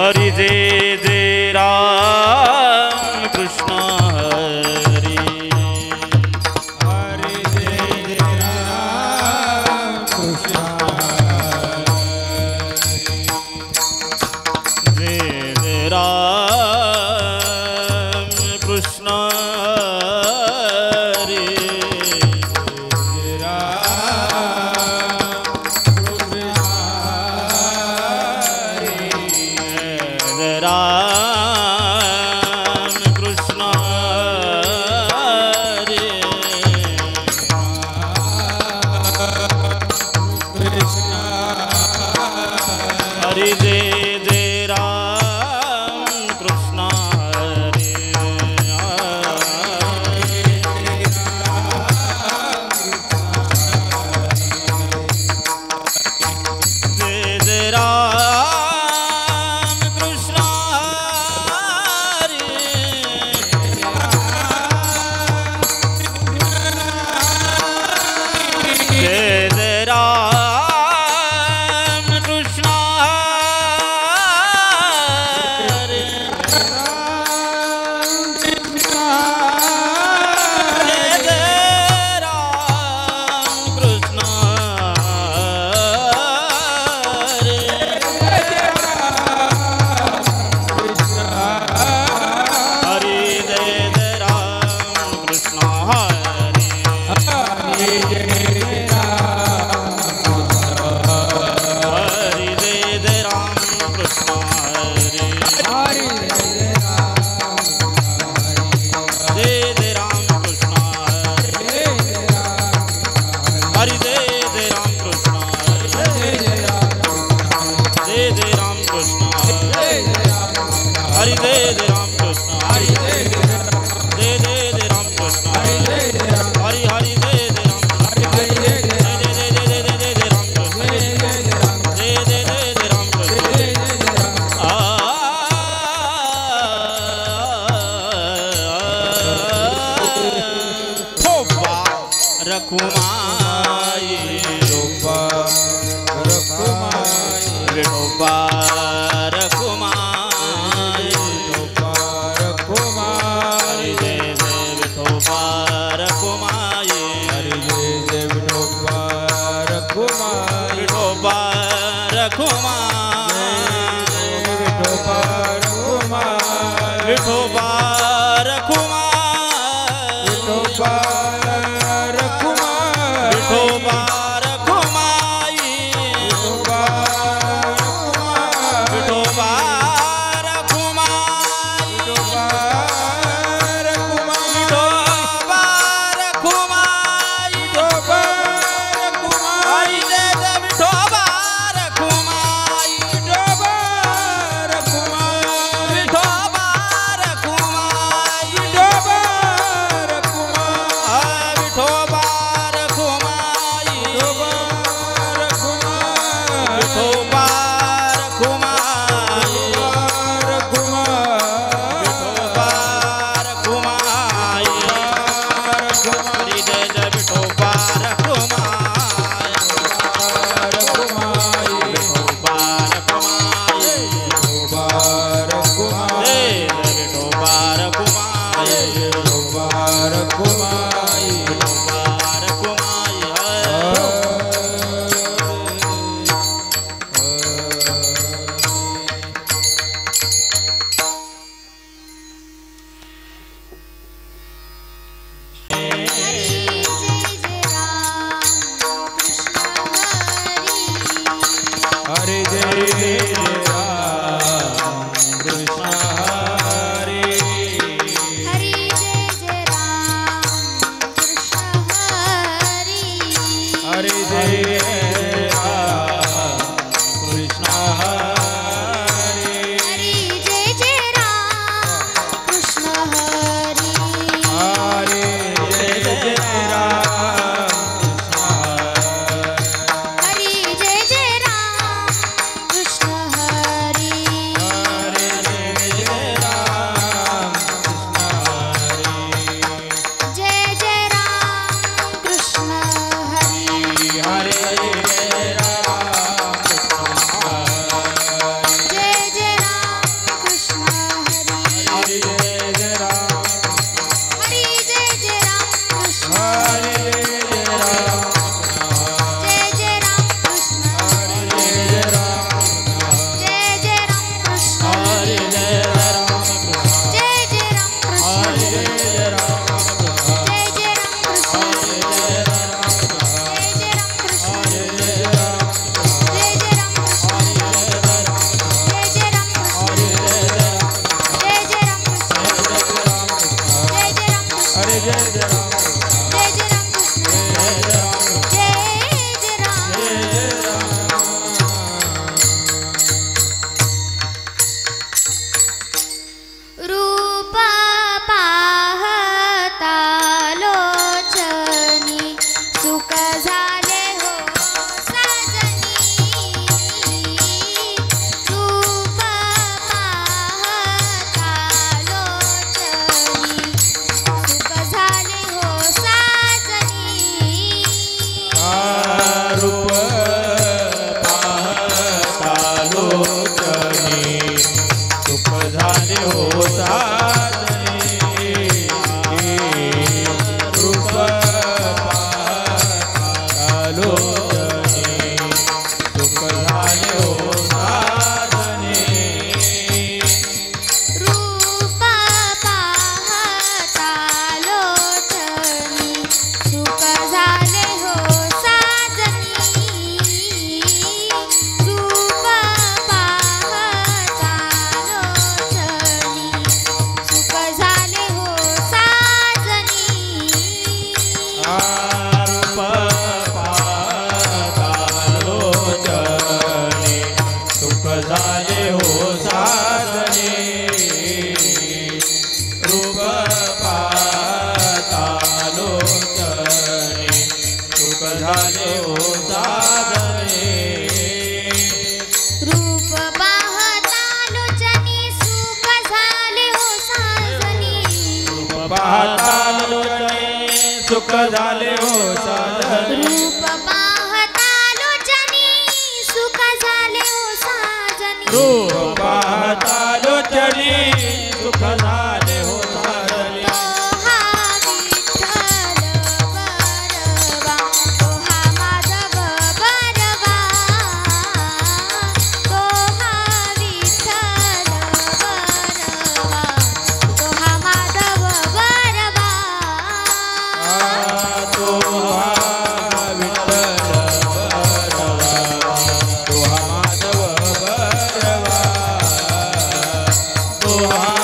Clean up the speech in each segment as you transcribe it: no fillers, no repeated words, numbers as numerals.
हरि जय जय राम कृष्ण हरि हरि जय जय राम कृष्ण जय जय राम कृष्ण हरि राम कृष्ण हरि हरि जय जय राम कृष्ण हरि जय जय राम कृष्ण हरि जय जय राम कृष्ण हरि जय जय राम कृष्ण हरि हरि जय जय राम कृष्ण हरि हरि जय जय राम कृष्ण हरि जय जय राम कृष्ण हरि हरि जय जय राम कृष्ण हरि जय जय राम कृष्ण हरि हरि जय जय राम कृष्ण हरि जय जय राम कृष्ण हरि हरि हरि जय जय राम कृष्ण जय जय राम कृष्ण जय जय राम कृष्ण रखुमाई विठोबा रखुमाई हरि जय जय विठोबा रखुमाई विठोबा रखुमाई विठोबा रखुमाई विठोबा रखुमाई विठोबा रखुमाई विठोबा रखुमाई विठोबा रखुमाई हरि जय जय विठोबा रखुमाई विठोबा रखुमाई विठोबा रखुमाई विठोबा रखुमाई विठोबा रखुमाई विठोबा रखुमाई हरि जय जय विठोबा रखुमाई विठोबा रखुमाई जय जय विठोबा रखुमाई विठोबा रखुमाई हरि जय जय राम कृष्ण हरि हरि जय जय राम कृष्ण हरि हरि जय राम कृष्ण हरि हरि जय जय राम कृष्ण हरि हरि जय जय राम हरि जय जय राम कृष्ण हरि हरि जय जय राम जय जय राम कृष्ण हरि हरि जय राम जय जय राम सुख झाले हो साजनी रूप पाहता लोचनी सुख झाले हो साजनी रूप पाहता लोचनी सुख झाले हो साजनी तो हा विठ्ठल बरवा तो हा माधव बरवा तो हा विठ्ठल बरवा तो हा माधव बरवा तो हा विठ्ठल बरवा तो हा माधव बरवा तो हा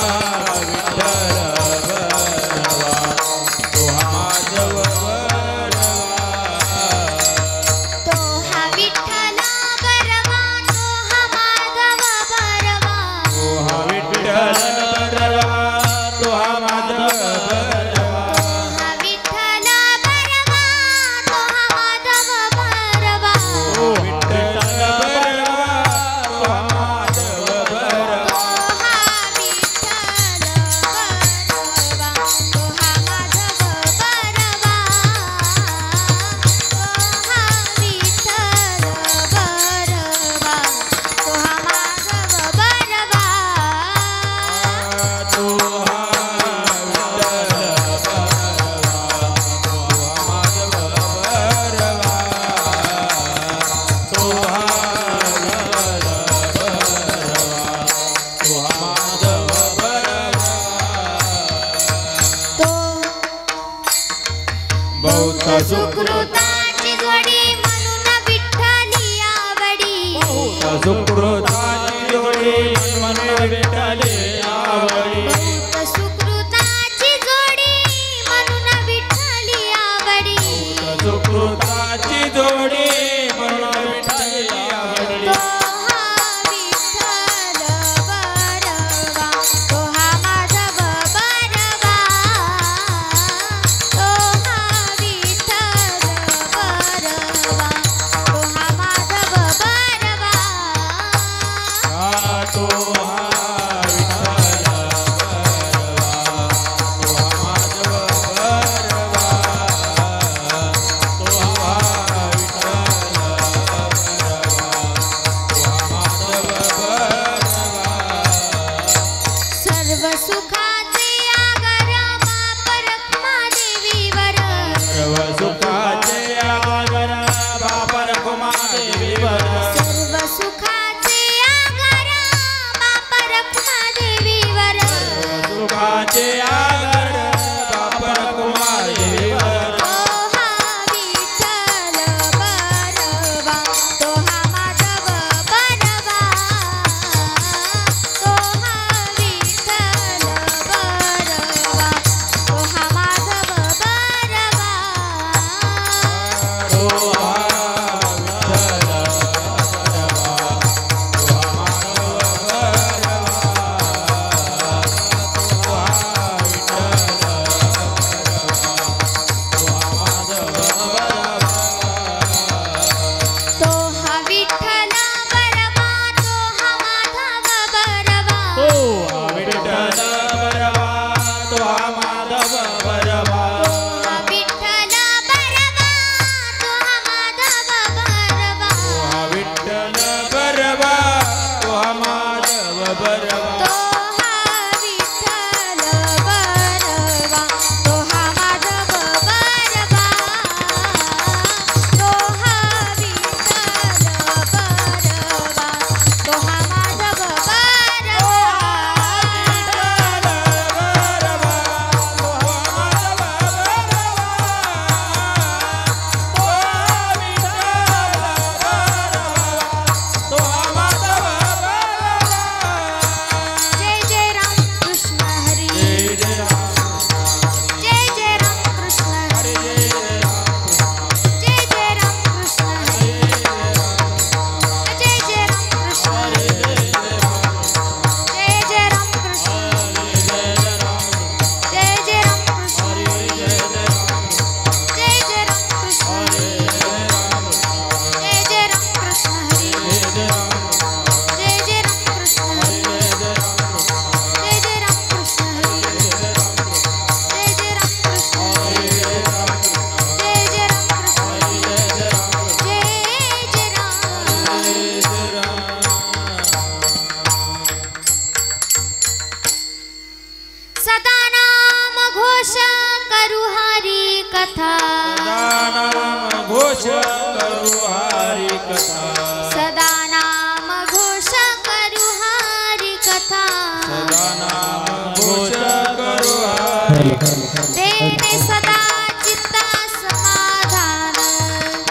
सदा नाम घोष करू हरी कथा सदा नाम घोष करू हरी कथा तेने सदा चित्ता समाधान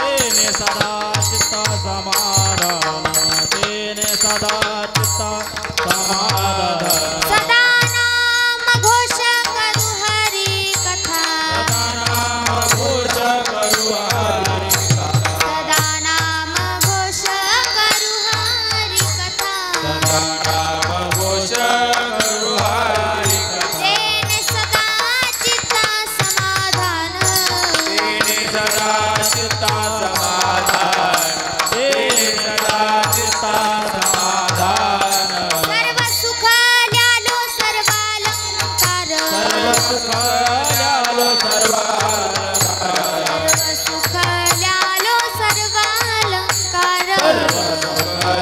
तेने सदा चित्ता समाधान तेने सदा चित्ता समाधान सदा नाम घोष करू हरी कथा घोष करू हरी सदा नाम घोष करू हरी कथा सदा नाम घोष करू हरी कथा तेने सदा चित्ता समाधान तेने सदा चित्ता समाधान तेने सदा चित्ता समाधान सर्व सुख ल्यालो सर्वालंकार सर्व सुख ल्यालो सर्व सुख ल्यालो सर्वालंकार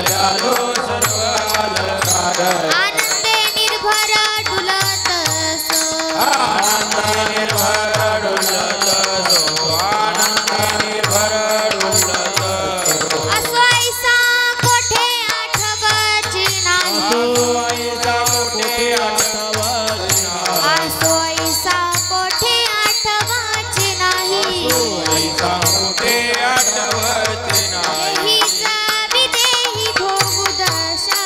ल्यालो सर्व अलंकार आनंदे निर्भर डुलत सो आनंद निर्भर डुलत सो आनंद निर्भर डुलत असो ऐसा कोठे आठवची नाही ऐसा कोठे आठवत असो ऐसा कोठे आठवची नाही ऐसा कोठे आठवत नाही देहीचा विदेही भोगू दशा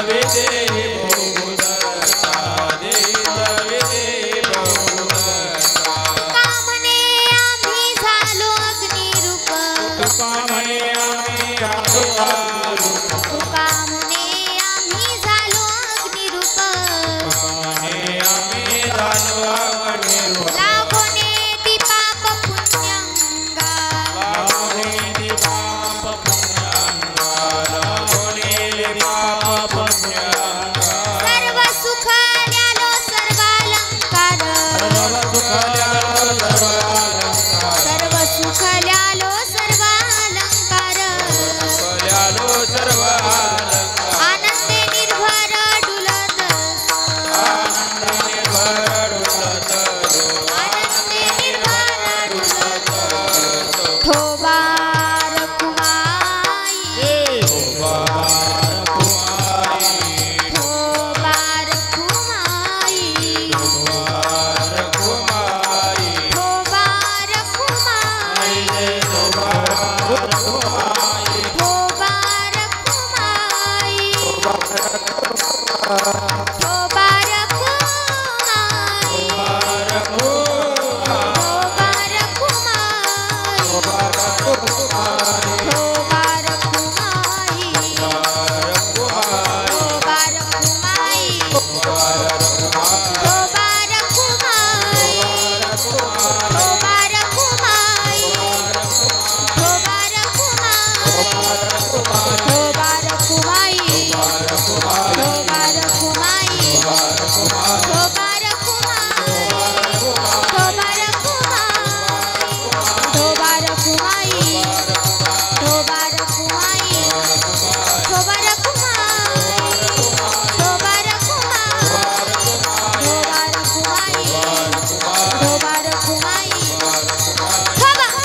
विदेही बहुदशा विदेही बहुदशा कामने आम्ही झालो अग्निरूप तुकामणे आम्ही आलो कामने आम्ही झालो अग्निरूप तुकामणे आम्ही झालो अग्निरूप लागोने दीपाप पुण्यंगा लावणे दीपाप पुण्यांगा लावणे दीपाप पुण्यांगा सर्व सुख ल्यालो सर्वालंकार सर्व सुख ल्यालो सर्व अलंकार सर्व सुख ल्यालो सर्वालंकार ल्यालो सर्व अलंकार आनंदे निर्भर डुलत आनंद निर्भर डुलत आनंदे निर्भर डुलत थोबार कुमाई वार कुमारी थोबार कुमाई वार कुमारी थोबार कुमाई वार कुमारी थोबार कुमाई थोबार कुमाई वार थोबार कुमाई थोबार कुमाई कुमार थोबार कुमाई थोबार कुमाई थोबार कुमाई थोबार कुमाई थोबार कुमाई थोबार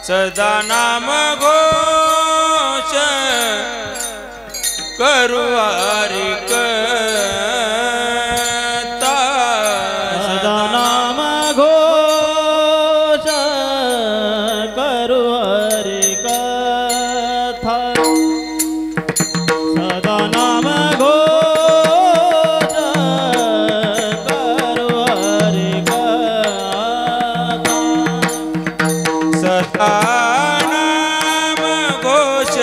सदा नाम घोष करू हरी कथा सदा नाम घोष करू हरि कथा सदा नाम घोष करू हरि कथा सदा नाम घोष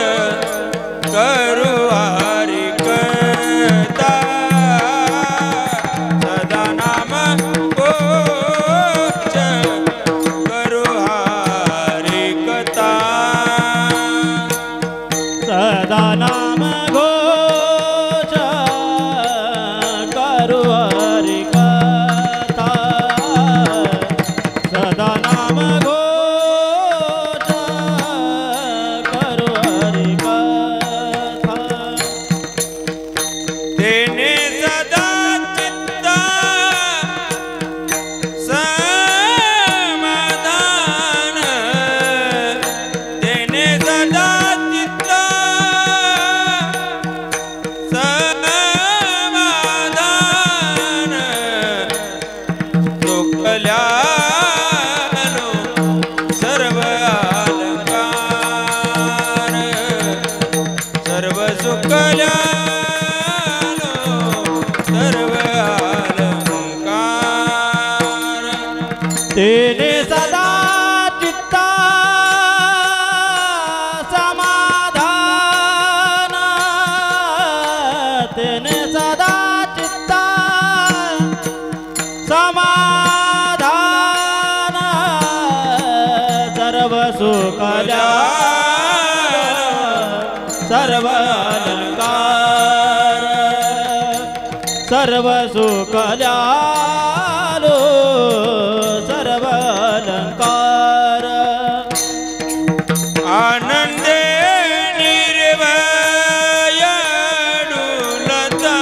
करू हरी कथा सदा नाम घोष सर्व सुख सर्व अलंकार सर्व सुख द्यालो सर्व अलंकार आनंदे निर्भय डुलता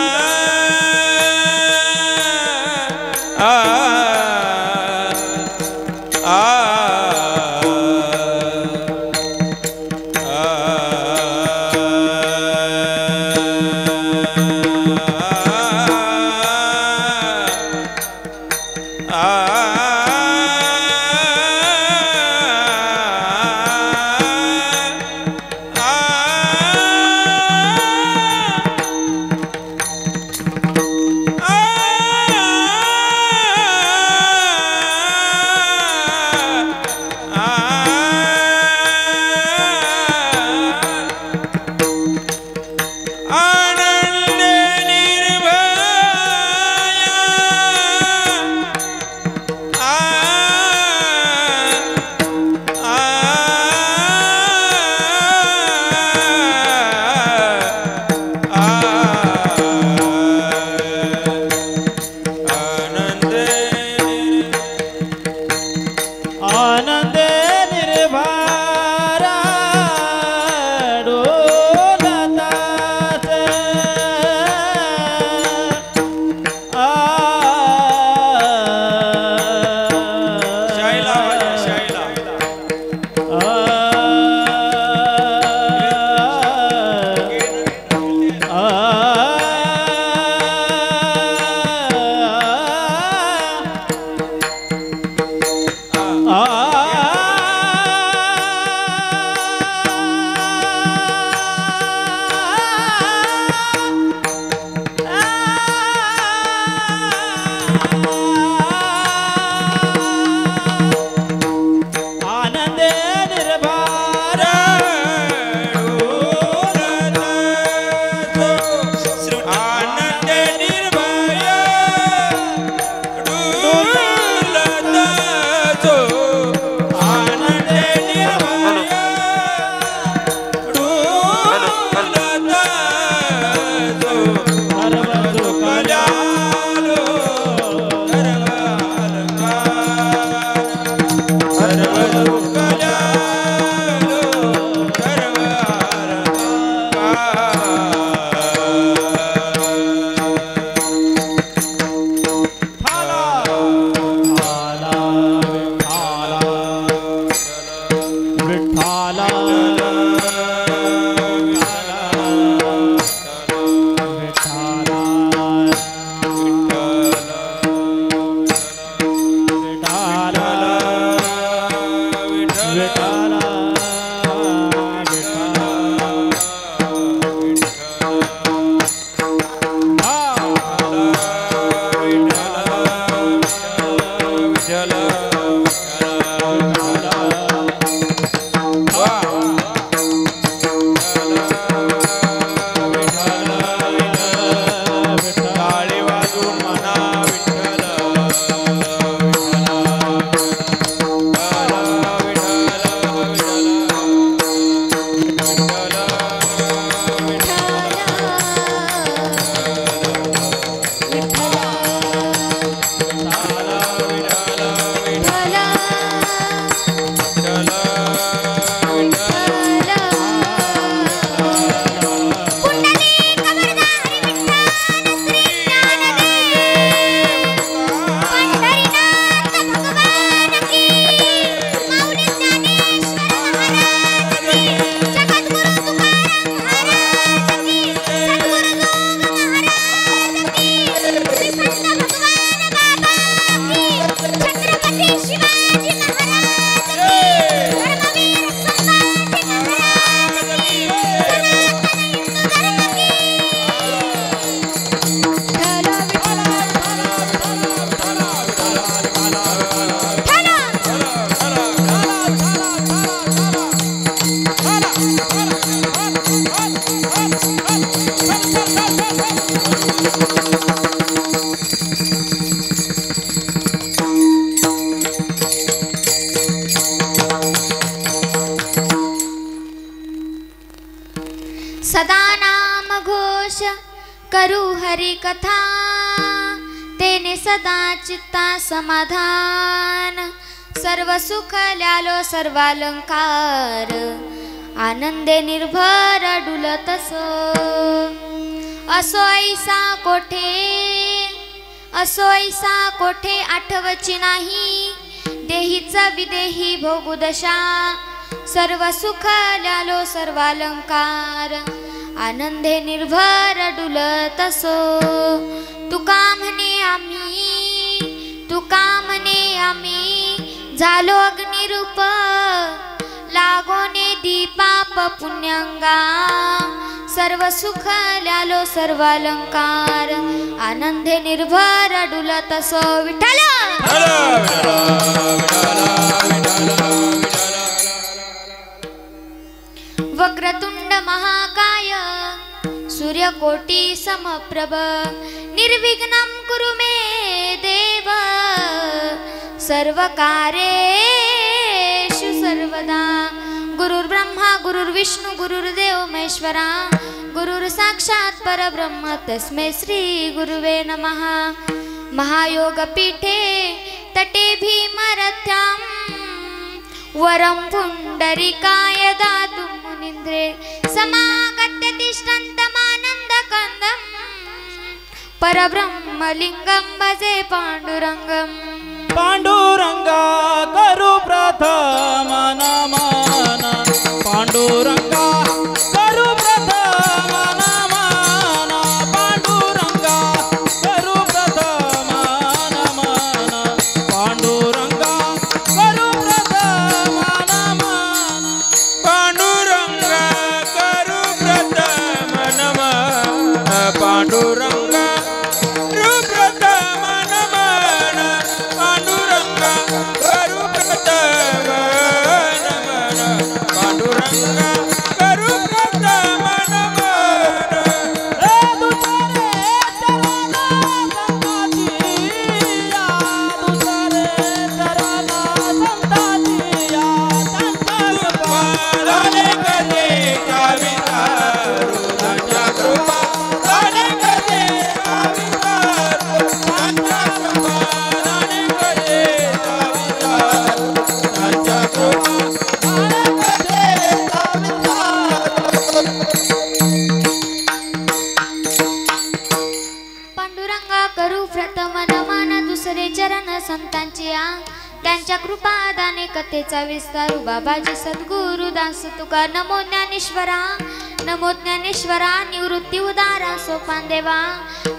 विठ्ठला घोष करू हरी कथा तेने सदा चित्ता समाधान सर्व सुख ल्यालो सर्वालंकार आनंदे निर्भर डुलतसो असो ऐसा कोठे आठवची नाही देहीचा विदेही भोगुदशा सर्व सुख ल्यालो सर्वालंकार आनंदे निर्भर डुलतसो तुका म्हणे आम्ही झालो अग्निरूप लागोने दीपाप पुण्यंगा सर्व सुख ल्यालो सर्वालंकार आनंदे निर्भर डुलतसो विठ्ठल वक्रतुंड महाकाय सूर्यकोटी समप्रभ निर्विघ्नं कुरु मे देव सर्वकार्येषु सर्वदा गुरुर्ब्रह्मा गुरुर्विष्णु गुरुर्देव महेश्वरा गुरुर्साक्षात् परब्रह्म तस्मै श्री गुरुवे नमः महायोगपीठे तटे भीमरथ्यां वरं पुण्डरीकाय दातुं मुनीन्द्रे समागत्य तिष्ठन्तमानन्दकन्दं परब्रह्मलिङ्गं भजे पाण्डुरङ्गम् पांडुरंगा करू प्रथम नमन पांडुरंगा करू प्रथम नमन पांडुरंगा करू प्रथम नमन पांडुरंगा करू प्रथम नमन पांडुरंगा करू प्रथम नमन पांडुरंगा करू प्रथम नमन पांडुरंगा करू प्रथम नमन पांडुरंगा करू प्रथम नमन हे दुसरे चरणा संतातिया दुसरे चरणा संतातिया पालने कधी कावितारू त्यांच्या कृपा पालने कधी कावितारू त्यांच्या कृपा पालने कधी कावितारू त्यांच्या कृपा पालने पांडुरंगा करू प्रथम नमन दुसरे चरण संतांचे त्यांच्या कृपादाने कथेचा विस्तारू बाबाजी सद्गुरु दास तुका नमो ज्ञानेश्वरा निवृत्ती उदारा सोपान देवा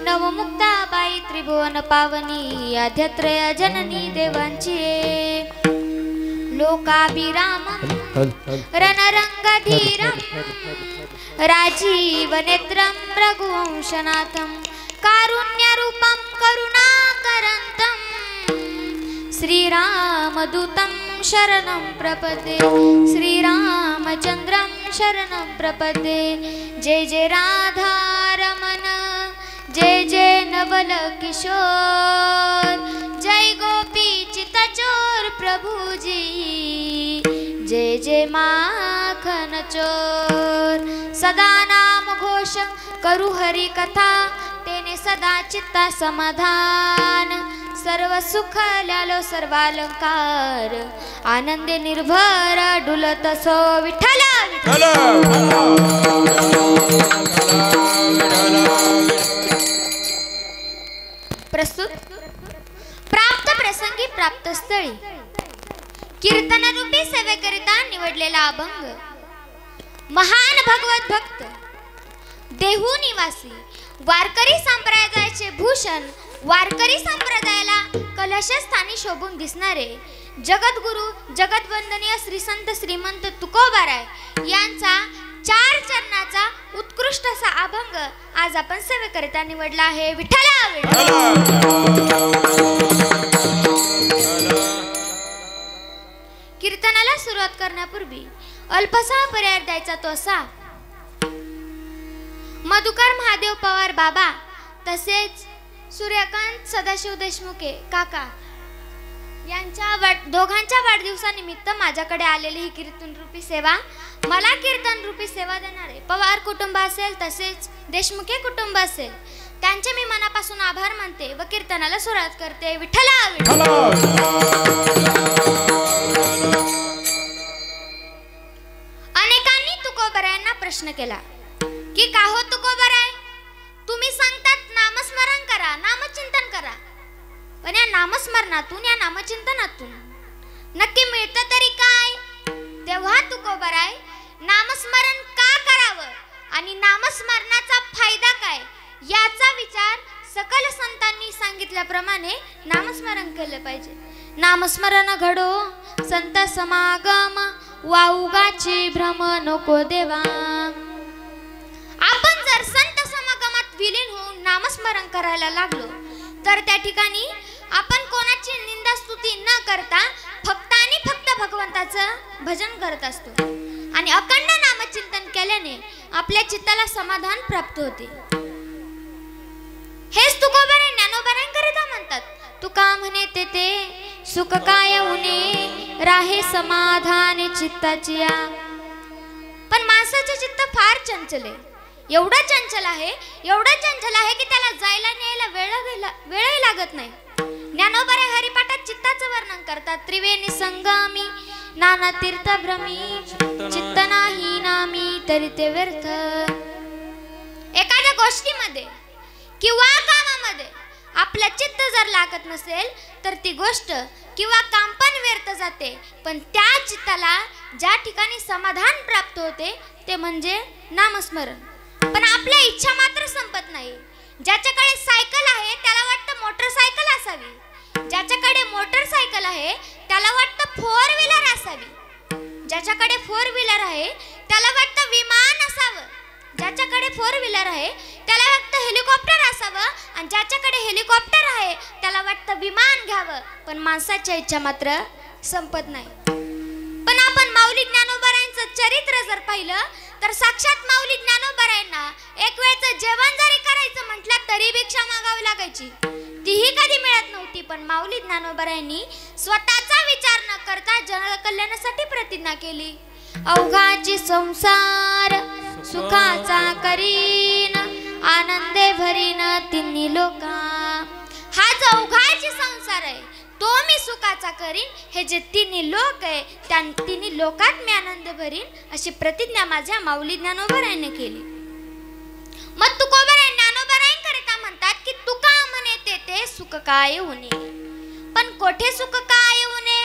नमो मुक्ताबाई त्रिभुवन पावनी आद्यत्रय जननी देवांची लोकाभिरामं रणरंगधीरं राजीवनेत्रं रघुवंशनाथं कारुण्यरूपं करुणाकरन्तं श्रीरामदूतं शरणं प्रपदे श्रीरामचन्द्रं शरणं प्रपदे जय जय राधारमण जय जय नवल किशोर जय गोपी चितचोर प्रभुजी जय जय माखन चोर सदा नाम घोष करू हरी कथा तेने सदा चित्ता समाधान सर्व सुख ल्यालो सर्वालंकार आनंदे निर्भर डुलतसो विठ्ठल प्रस्तुत प्राप्त प्रसंगी प्राप्त स्थळी कीर्तनरूपी सेवेकरिता निवडलेला अभंग महान भगवत भक्त देहू निवासी वारकरी संप्रदायाचे भूषण वारकरी संप्रदायाला कलशस्थानी शोभून दिसणारे जगद्गुरु जगद्वंदनीय श्री संत श्रीमंत तुकोबाराय यांचा 4 चरणाचा उत्कृष्ट असा अभंग आज आपण सेवेकरिता निवडला आहे विठ्ठल कीर्तनाला सुरुवात करण्यापूर्वी अल्पसा पर्याय द्यायचा तो असा मधुकर महादेव पवार बाबा तसेच सूर्यकांत सदाशिव देशमुखे काका दोघांच्या वाढदिवसानिमित्त माझ्याकडे आलेली ही कीर्तन रूपी सेवा मला कीर्तन रूपी सेवा देणारे पवार कुटुंब असेल तसेच देशमुखे कुटुंब असेल त्यांचे मी मनापासून आभार मानते व कीर्तनाला सुरुवात करते. विठ्ठला विठ्ठला. अनेकांनी तुकोबरायांना प्रश्न केला की का हो तुकोबराय, तुम्ही सांगतात नामस्मरण करा, नामचिंतन करा, पण या नामस्मरणातून या नामचिंतनातून नक्की मिळतं तरी काय? तेव्हा तुकोबराय नामस्मरण का करावं आणि नामस्मरणाचा फायदा काय याचा विचार सकल संतांनी सांगितल्याप्रमाणे नामस्मरण केलं पाहिजे. नामस्मरण घडो संत समागम वाऊगाची भ्रम नको देवा. आपण जर संत समागमात विलीन होऊन नामस्मरण करायला लागलो तर त्या ठिकाणी आपण कोणाची निंदा स्तुती न करता फक्त आणि फक्त भगवंताचं भजन करत असतो आणि अखंड नामचिंतन केल्याने आपल्या चित्ताला समाधान प्राप्त होते. हेच तुकोबराय ज्ञानोबरायांकरिता म्हणतात. तुका म्हणे ते सुख काय उने राहे समाधान चित्ताची. पण माणसाचे चित्त फार चंचल आहे, एवढं चंचल आहे की त्याला जायला न्यायला वेळही लागत नाही. ज्ञानोबराय हरिपाठात चित्ताचं वर्णन करतात. त्रिवेणी संगमी नाना तीर्थ भ्रमी चित्त नाही नामी तरी ते व्यर्थ. एखाद्या गोष्टीमध्ये किंवा कामामध्ये आपलं चित्त जर लागत नसेल तर ती गोष्ट किंवा काम पण व्यर्थ जाते. पण त्या चित्ताला ज्या ठिकाणी समाधान प्राप्त होते ते म्हणजे नामस्मरण. पण आपल्या इच्छा मात्र संपत नाही. ज्याच्याकडे सायकल आहे त्याला वाटतं मोटरसायकल असावी, ज्याच्याकडे मोटरसायकल आहे त्याला वाटतं फोर व्हीलर असावी, ज्याच्याकडे फोर व्हीलर आहे त्याला वाटतं विमान असावं, ज्याच्याकडे फोर व्हीलर आहे त्याला वाटतं हेलिकॉप्टर असावं आणि ज्याच्याकडे हेलिकॉप्टर आहे त्याला वाटतं विमान घ्यावं. पण माणसाच्या इच्छा मात्र संपत नाही. पण आपण माऊली ज्ञानोबरायांचं चरित्र जर पाहिलं तर साक्षात माऊली ज्ञानोबरायांना एक वेळचं जेवण जरी करायचं म्हटलं तरी भिक्षा मागावी लागायची, तीही कधी मिळत नव्हती. पण माऊली ज्ञानोबरायांनी स्वतःचा विचार न करता जनकल्याणासाठी प्रतिज्ञा केली. अवघाची संसार सुखाचा करीन आनंदे भरीन तिन्ही लोका. हा जो अवघाची संसार आहे तो मी सुखाचा करीन, हे जे तिन्ही लोक आहे त्या तिन्ही लोकात मी आनंद भरीन अशी प्रतिज्ञा माझ्या माऊली ज्ञानोबरायांनी केली. मग तुकोबराय ज्ञानोबरायांकरिता म्हणतात की तुका म्हणे ते सुख काय उने. पण कोठे सुख काय उने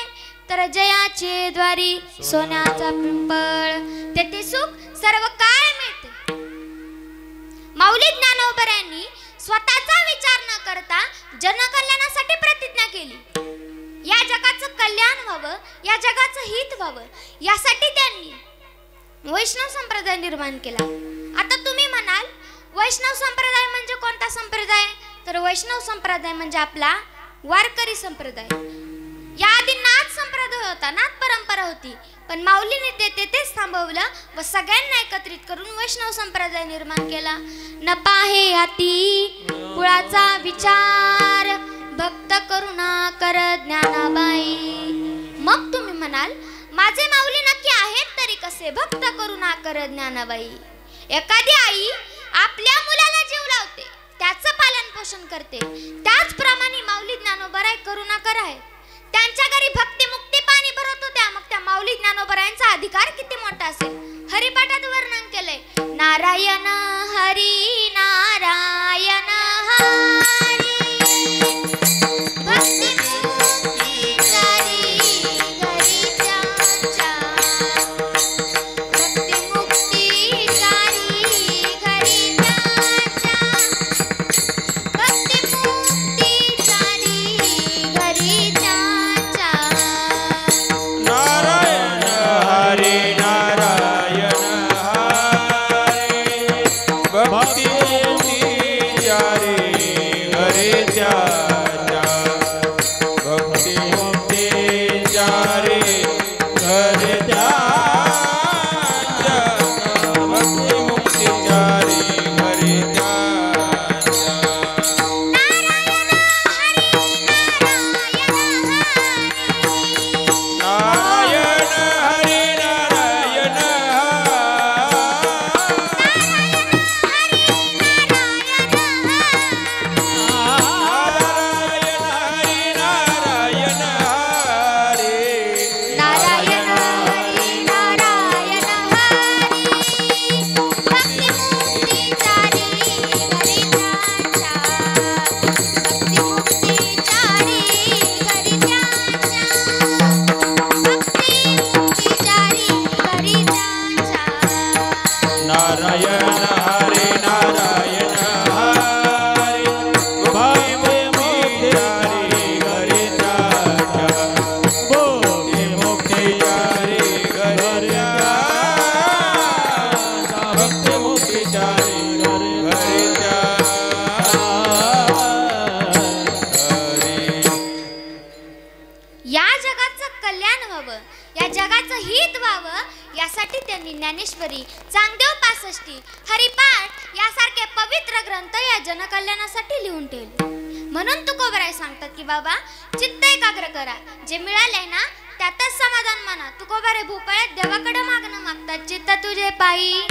तर जयाचे द्वारी सोन्याचा पिंपळ, तेथे सुख सर्व काळ मिळते. माऊली ज्ञानोबरायांनी स्वतःचा विचार न करता जनकल्याणासाठी प्रतिज्ञा केली. या जगाचं कल्याण व्हावं, या जगाचं हित व्हावं यासाठी त्यांनी वैष्णव संप्रदाय निर्माण केला. आता तुम्ही म्हणाल वैष्णव संप्रदाय म्हणजे कोणता संप्रदाय? तर वैष्णव संप्रदाय म्हणजे आपला वारकरी संप्रदाय. याआधी नाथ संप्रदाय होता, नाथ परंपरा होती, पण माऊलीने तेच थांबवलं व सगळ्यांना एकत्रित करून वैष्णव संप्रदाय निर्माण केला. न पाहे हाती कुळाचा विचार भक्त करुणा कर ज्ञानाबाई. मग तुम्ही म्हणाल माझे माऊली नक्की आहेत तरी कसे? भक्त करुणा कर ज्ञानाबाई. एखादी आई आपल्या मुलाला जीव लावते, त्याचं पालन पोषण करते, त्याचप्रमाणे माऊली ज्ञानोबराय करुणाकर आहे. त्यांच्या घरी भक्ती मुक्ती पाणी भरत होत्या, मग त्या माऊली ज्ञानोबरायांचा अधिकार किती मोठा असेल. हरिपाठात वर्णन केलंय. नारायण हरी नारायण हरी भक्ती मुक्ती सारी घरी त्यांच्या, भक्ती मुक्ती सारी घरी त्यांच्या, भक्ती मुक्ती सारी घरी त्यांच्या. नारायण हरी नारायण हरी भक्ती व्हावं, या जगाचं हित व्हावं, यासाठी त्यांनी ज्ञानेश्वरी, चांगदेव पासष्टी, हरिपाठ यासारखे पवित्र ग्रंथ या जनकल्याणासाठी लिहून ठेवले. म्हणून तुकोबराय सांगतात की बाबा चित्त एकाग्र करा, जे मिळालंय ना त्यातच समाधान माना. तुकोबारे भूपाळ्यात देवाकडे मागणं मागतात. चित्त तुझे पायी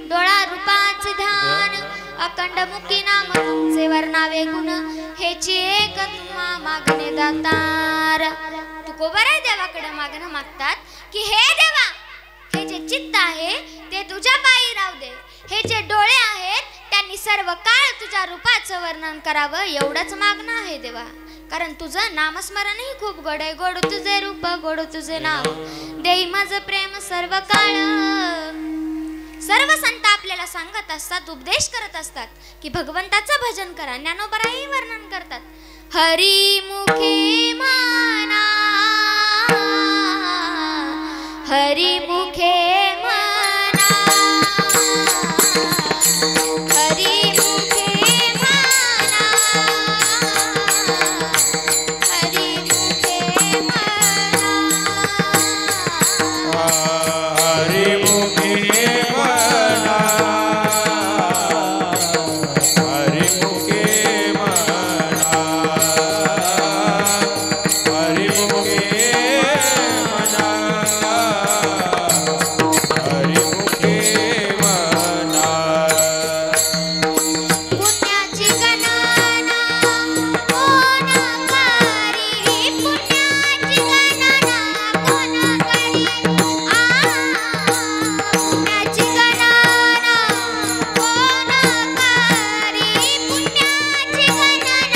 डोळा रूपाचे ध्यान, अखंड मुखी नाम तुमचे वर्णावे गुण, हेची एक तुम्हा मागणे दातार. तुकोबाराय देवाकडे मागणं मागतात की हे देवा, हे जे चित्त आहे ते तुझ्या पायी राहू दे, हे जे डोळे आहेत त्यांनी सर्व काळ तुझ्या रूपाचं वर्णन करावं, एवढंच मागणं आहे देवा. कारण तुझं नामस्मरणही खूप गोड आहे. गोड तुझे रूप, गोड तुझे नाव, देई माझं प्रेम सर्व काळ. सर्व संत आपल्याला सांगत असतात, उपदेश करत असतात की भगवंताचं भजन करा. ज्ञानोबराही वर्णन करतात, हरी मुखे म्हणा, हरी मुखे म्हणा, हरी मुखे म्हणा, हरी मुखे म्हणा, हरी मुखे म्हणा, हरी मुखे म्हणा, हरी मुखे म्हणा, हरी मुखे म्हणा. पुण्याची गणना कोण करी, पुण्याची गणना कोण करी, पुण्याची गणना कोण करी, पुण्याची गणना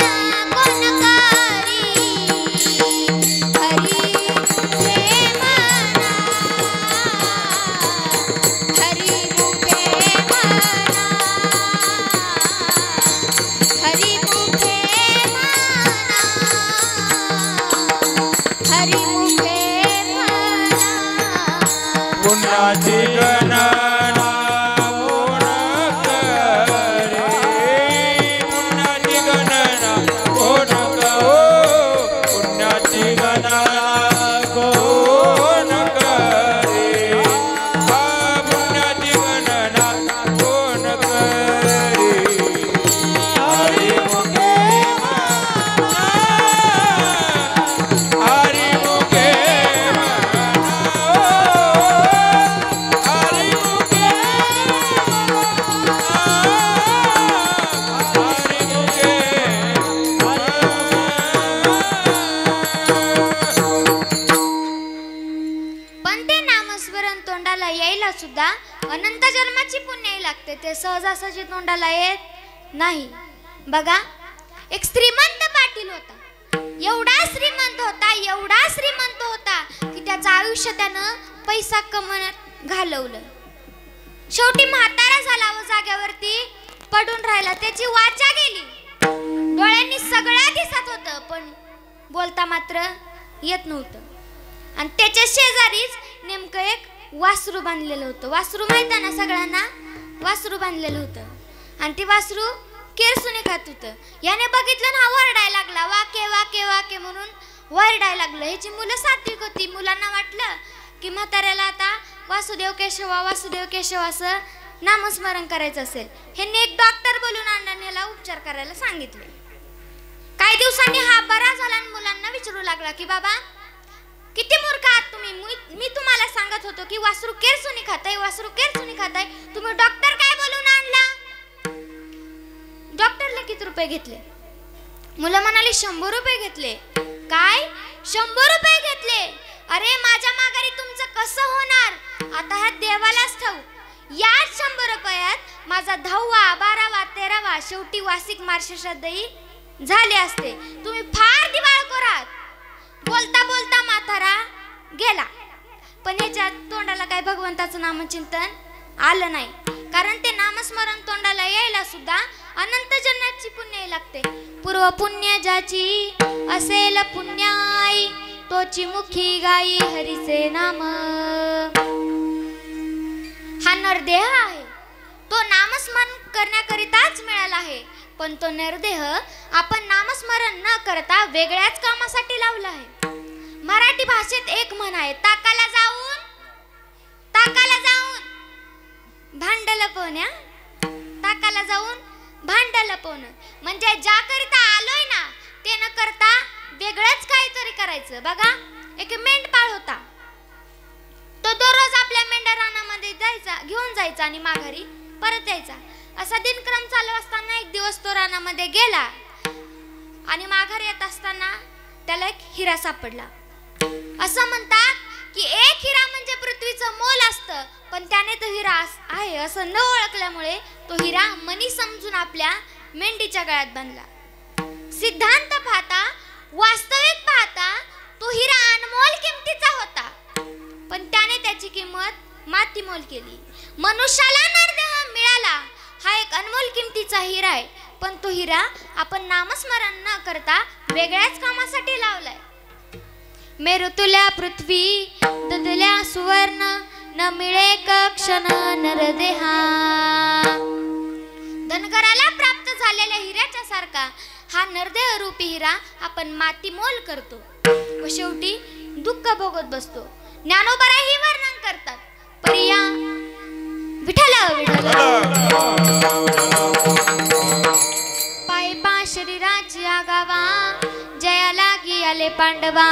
कोण करी, हरी मुखे म्हणा, हरी मुखे म्हणा, हरी मुखे म्हणा, हरी मुखे म्हणा. पुण्याची गणना कोण करे, पुण्याची गणना कोण करो, पुण्याची गणना कोण करे, पुण्याची गणना कोण करे, हरी मुखे म्हणा, हरी मुखे म्हणा, हरी मुखे पण ते नामस्मरण तोंडाला यायला सुद्धा अनंत जन्माची पुण्याई लागते. ते सहजासहजी तोंडाला येत नाही. बघा, एक श्रीमंत पाटील होता. एवढा श्रीमंत होता, एवढा श्रीमंत होता की त्याचं आयुष्य त्यानं पैसा कमवण्यात घालवलं. शेवटी म्हातारा झाला व जाग्यावरती पडून राहिला. त्याची वाचा गेली. डोळ्यांनी सगळं दिसत होतं पण बोलता मात्र येत नव्हतं. आणि त्याच्या शेजारीच नेमकं एक वासरू बांधलेलं होतं. वासरू माहित आहे ना सगळ्यांना, वासरू बांधलेलं होतं. आणि ती वासरू केरसुनी खात होतं. याने बघितलं ना, वरडायला लागला, वाके वाके वाके म्हणून वरडायला लागलं. ह्याची मुलं सात्विक होती. मुलांना वाटलं की म्हाताऱ्याला आता वासुदेव केशवा वासुदेव केशव असं नामस्मरण करायचं असेल. ह्यांनी एक डॉक्टर बोलून आणून ह्याला उपचार करायला सांगितले. काही दिवसांनी हा बरा झाला आणि मुलांना विचारू लागला की बाबा किती मूर्ख आहात तुम्ही. मी तुम्हाला सांगत होतो की वासरू केरसुनी खाताय, वासरू केरसुनी खाताय. तुम्ही डॉक्टर काय बोलून आणला? डॉक्टरला किती रुपये घेतले? मुलं म्हणाली 100 रुपये घेतले. काय 100 रुपये घेतले? अरे माझ्या माघारी तुमचं कसं होणार? आता ह्या देवालाच ठाऊ. याच 100 रुपयात माझा 10वा 12वा 13वा शेवटी वार्षिक मार्गशीर्षातही झाले असते. तुम्ही फार दिवाळखोर आहात. बोलता बोलता म्हातारा गेला. पण याच्या तोंडाला काय भगवंताचं नामचिंतन आलं नाही. कारण ते नामस्मरण तोंडाला यायला सुद्धा अनंत जन्माची पुण्य लागते. पूर्व पुण्य ज्याची असेल पुण्याई, तोची मुखी गाई हरीचे नाम. हा नरदेह आहे, तो नामस्मरण करण्याकरिताच मिळाला आहे. पण तो नरदेह आपण नामस्मरण न करता वेगळ्याच कामासाठी लावला आहे. मराठी भाषेत एक म्हण आहे, ताकाला जाऊन भांड लपवण्या, ताकाला जाऊन भांड लपवणं म्हणजे ज्याकरिता आलोय ना ते न करता वेगळंच काहीतरी करायचं. बघा, एक मेंढपाळ होता, तो दररोज आपल्या मेंढ्या रानामध्ये जायचा, घेऊन जायचा आणि माघारी परत यायचा. असा दिनक्रम चालू असताना एक दिवस तो रानामध्ये गेला आणि माघारी येत असताना त्याला एक हिरा सापडला. असं म्हणतात की एक हिरा म्हणजे पृथ्वीचं मोल असतं, पण त्याने तो हिरा आहे असं न ओळखल्यामुळे तो हिरा मनी समजून आपल्या मेंढीच्या गळ्यात बांधला. सिद्धांत पाहता, वास्तविक पाहता तो हिरा अनमोल किमतीचा होता, पण त्याने त्याची किंमत मातीमोल केली. मनुष्याला नरदेह मिळाला हा एक अनमोल किमतीचा हिरा आहे, पण तो हिरा आपण नामस्मरण न करता वेगळ्याच कामासाठी लावलाय. मेरुतुल्या पृथ्वी ददल्या सुवर्ण, न मिळे क्षण नरदेहा. धनगराला प्राप्त झालेल्या हिऱ्याच्या सारखा हा नरदेह रूपी हिरा आपण मातीमोल करतो व शेवटी दुःख भोगत बसतो. ज्ञानोबाराही वर्णन करतात, परिया विठ्ठल विठ्ठल पायपा शरीराची आगावा, जया लागी आले पांडवा,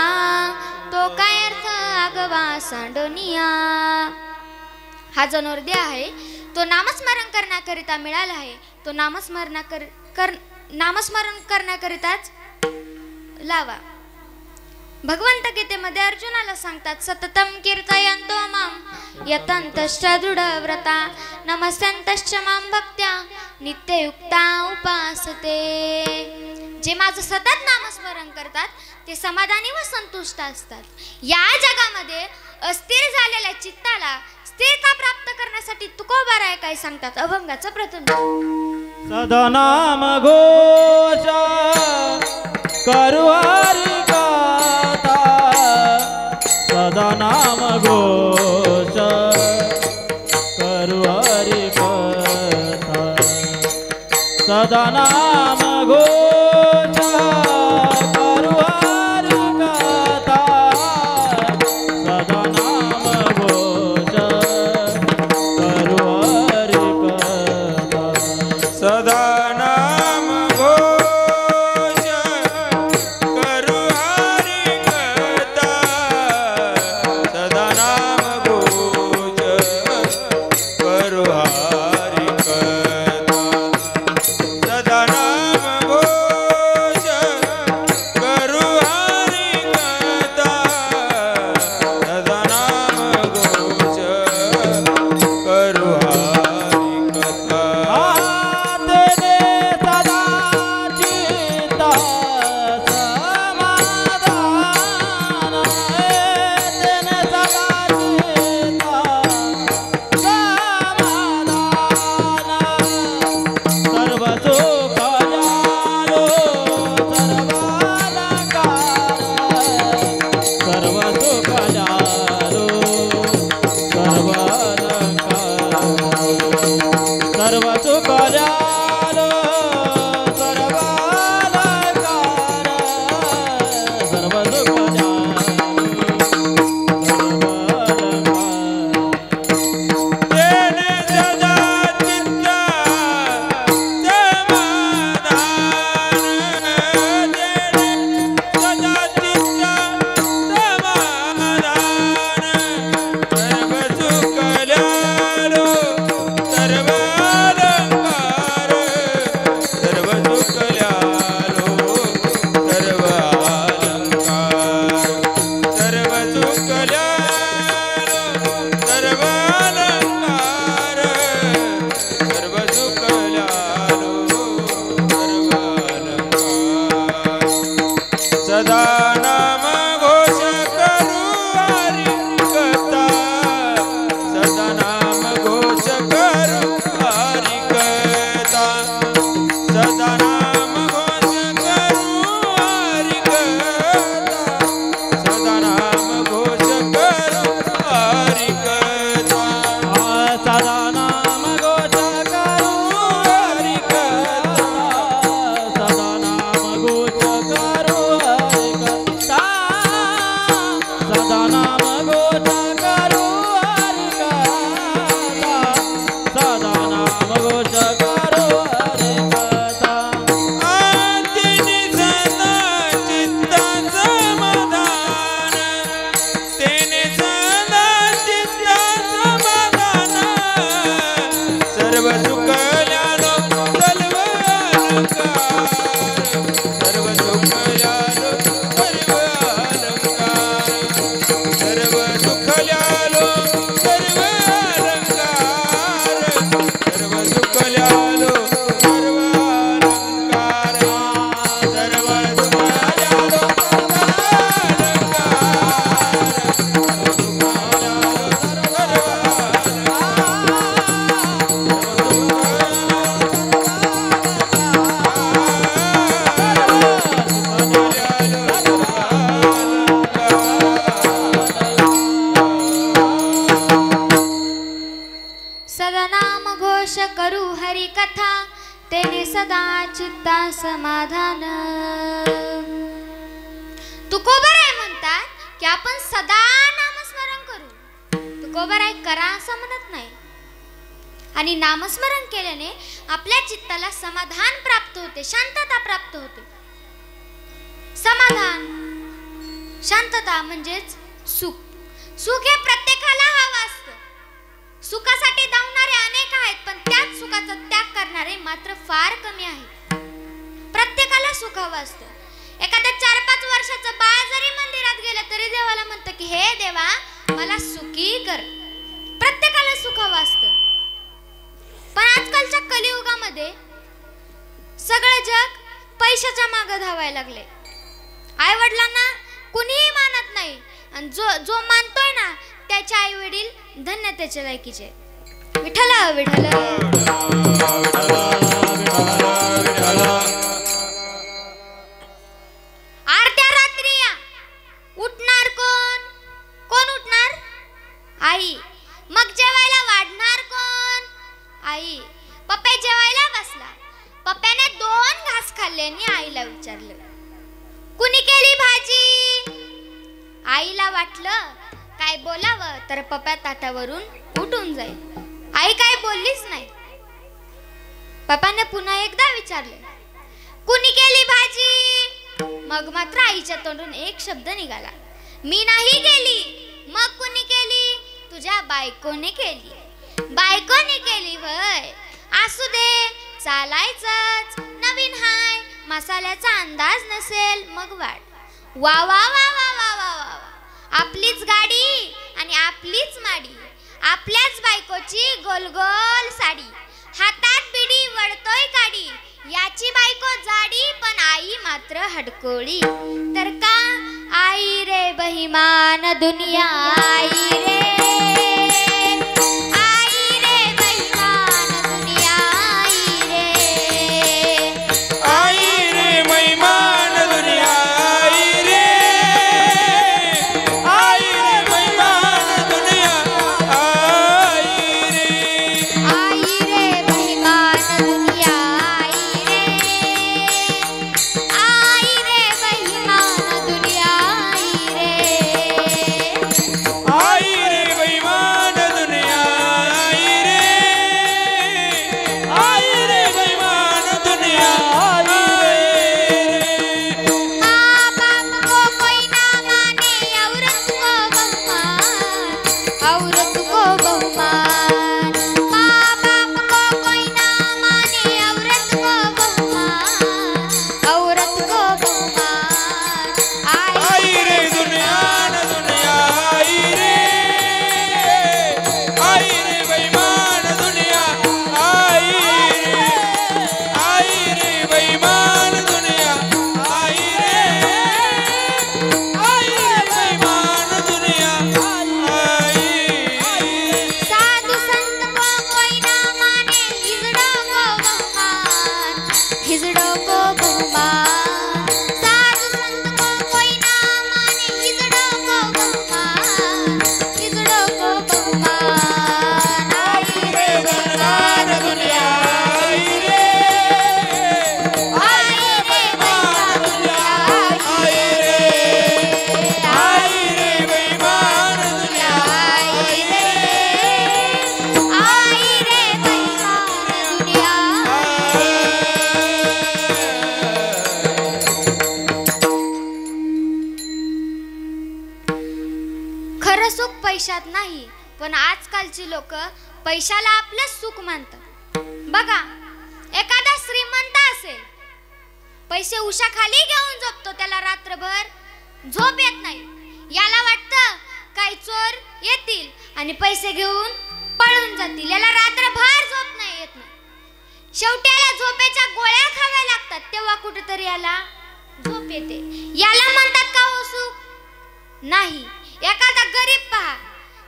तो काय अर्थ आगवा सांडोनिया. हा जो नरदेह आहे तो नामस्मरण करण्याकरिता मिळाला आहे, तो नामस्मरण करण्याकरिताच लावा. भगवंत गीतेमध्ये अर्जुनाला सांगतात, सततम कीर्तयन्तो माम यतन्तश्च दृढव्रता, नमस्यन्तश्च मां भक्त्या नित्ययुक्ता उपासते. जे माझं सतत नामस्मरण करतात ते समाधानी व संतुष्ट असतात. या जगामध्ये अस्थिर झालेल्या चित्ताला स्थिरता प्राप्त करण्यासाठी तुकोबाराय काय सांगतात, अभंगाचं प्रथम. सदा नाम घोष करू हरि गाथा, सदा नाम घोष करू हरि कथा, सदा नाम घोष करू हरि कथा, सदा नाम घोष करू हरि कथा. सदा नाम घोष करू हरि कथा, सदा नाम घोष करू हरि कथा, सदा नाम घोष करू हरी कथा तेने सदा चित्ता समाधान. तुकोबाराय म्हणतात की आपण सदा नामस्मरण करू. तुकोबाराय करा असं म्हणत नाही. आणि नामस्मरण केल्याने आपल्या चित्ताला समाधान प्राप्त होते, शांतता प्राप्त होते. समाधान, शांतता म्हणजेच सुख. सुख हे प्रत्येकाला हवं असतं. सुखासाठी धावणारे अनेक आहेत, पण त्याच सुखाचा त्याग करणारे मात्र फार कमी आहेत. प्रत्येकाला सुख हवं असतं. एखाद्या 4-5 वर्षाचं बाळ जरी मंदिरात गेलं तरी देवाला म्हणतं की हे देवा मला सुखी कर. प्रत्येकाला सुख हवं असतं. पण आजकालच्या कलियुगामध्ये सगळं जग पैशाच्या मागे धावायला लागले. आई वडिलांना कुणीही मानत नाही आणि जो मानतोय ना त्याचे आई वडील धन्यतेचे लायकीचे. विठ्ठल विठ्ठल अर्ध्या रात्री उठणार कोण? कोण उठणार? आई. मग जेवायला वाढणार कोण? आई. पप्पा जेवायला बसला. पप्पाने 2 घास खाल्ले आणि आईला विचारलं कुणी केली भाजी? आईला वाटलं काय बोलावं तर पप्पा ताटावरून उठून जाईल. आई काय बोललीच नाही. पप्पाने पुन्हा एकदा विचारले कुणी केली भाजी? मग मात्र आईच्या तोंडून एक शब्द निघाला, मी नाही केली. मग कुणी केली? तुझ्या बायकोने केली. बायकोने केली वय? असू दे, चालायचंच. नवीन हाय, मसाल्याचा अंदाज नसेल मग वाढ. वा वा वा वा वा वा वा. आपलीच गाडी आणि आपलीच माडी. आपल्याच बायकोची गोल गोल साडी. हातात बिडी वळतोय काडी. याची बायको जाडी पण आई मात्र हडकोळी. तर का? आई रे बहिमान दुनिया. आई रे, आई रे बहिमान दुनिया. आई रे, आई रे महिमान दुनिया. आई रे, आई रे महिमान दुनिया. आई रे, आई रे बहिमान दुनिया. आई रे, आई रे बहिमान दुनिया. आई रे, आई रे महिमान दुनिया. आई रे, आई रे महिमान दुनिया. माँ बाप को कोई ना माने औरत को बहुमान. औरत को बहुमान. माँ बाप को कोई ना माने औरत को बहुमान. औरत को बहुमान. आई रे दुनिया न दुनिया. आई रे, आई रे बेईमान दुनिया. आई रे, आई रे बेईमान दुनिया. आई रे, आई रे बेईमान दुनिया. आई साधु संत को कोई ना माने हिजड़ों को बहुमान. हिजड़ों को बहुमान. साधु संत को कोई ना माने हिजड़ों को बहुमान. हिजड़ों को बहुमान. आई रे बेईमान दुनिया. आई रे, आई रे बेईमान दुनिया. आई रे, आई रे बेईमान दुनिया. आई रे, आई रे बेईमान दुनिया. खरं सुख पैशात नाही, पण आजकालची लोक पैशाला आपलं सुख मानतात. बघा, एखादा श्रीमंत असेल, पैसे उशाखाली घेऊन झोपतो, त्याला रात्रभर झोप येत नाही. याला वाटतं काही चोर येतील आणि पैसे घेऊन पळून जातील. याला रात्रभर झोप नाही येत नाही. शेवटी याला झोपेच्या गोळ्या खाव्या लागतात, तेव्हा कुठेतरी याला झोप येते. याला म्हणतात का हो सुख? नाही. एखादा गरीब पहा,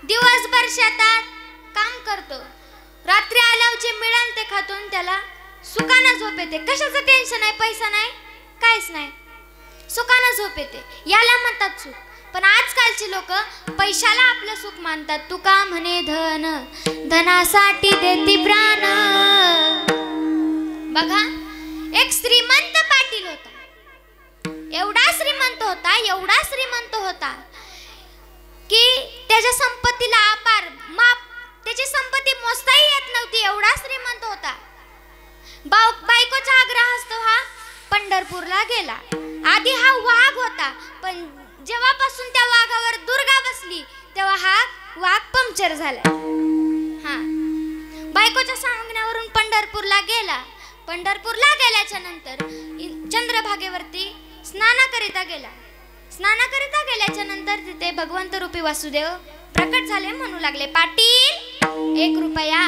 दिवसभर शेतात काम करतो, रात्री आल्यावर जे मिळेल ते खातून त्याला सुखानं झोप येते. कशाचं टेन्शन आहे? पैसा नाही, काहीच नाही, सुखानं झोप येते. याला म्हणतात सुख. पण आजकालची लोक पैशाला आपलं सुख मानतात. तुका म्हणे धन धनासाठी देती प्राण. बघा, एक श्रीमंत पाटील होता. एवढा श्रीमंत होता की त्याच्या संपत्तीला अपार माप, त्याची संपत्ती मोजताही येत नव्हती. एवढा श्रीमंत होता. बायकोचा आग्रहास्तव हा पंढरपूरला गेला. आधी हा वाघ होता, पण जेव्हापासून त्या वाघावर दुर्गा बसली तेव्हा हा वाघ पंक्चर झाला. हा, बायकोच्या सांगण्यावरून पंढरपूरला गेला. पंढरपूरला गेल्याच्या नंतर चंद्रभागेवरती स्नानाकरिता गेल्याच्या नंतर तिथे भगवंत रूपी वासुदेव प्रकट झाले. म्हणू लागले, पाटील 1 रुपया.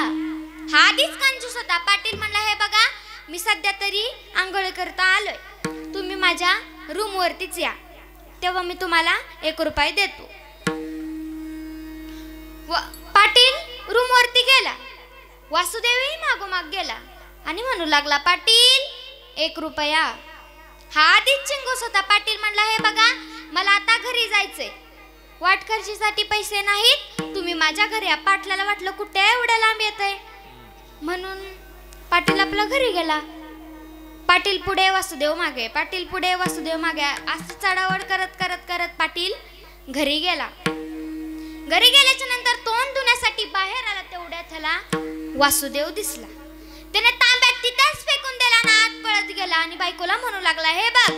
हा आधीच कंजूस होता. पाटील म्हणला, हे बघा, मी सध्या तरी आंघोळ करता आलोय, तुम्ही माझ्या रूम वरतीच या, तेव्हा मी तुम्हाला 1 रुपया देतो. पाटील रूम वरती गेला. वासुदेवही मागोमाग गेला आणि म्हणू लागला, पाटील 1 रुपया. हा आधीच चिंगूस होता. पाटील म्हणला, हे बघा, मला आता घरी जायचंय, वाटखर्चीसाठी पैसे नाहीत, तुम्ही माझ्या घरी या. पाटलाला वाटलं कुठे एवढ्या लांब येतंय, म्हणून पाटील आपल्या घरी गेला. पाटील पुढे वासुदेव मागे, पाटील पुढे वासुदेव मागे, असं चढावड करत करत करत पाटील घरी गेला. घरी गेल्याच्या नंतर तोंड धुण्यासाठी बाहेर आला. तेवढ्यात त्याला वासुदेव दिसला. त्याने तांब्यात तिथेच फेकून दिला आणि आत पळत गेला आणि बायकोला म्हणू लागला, हे बघ,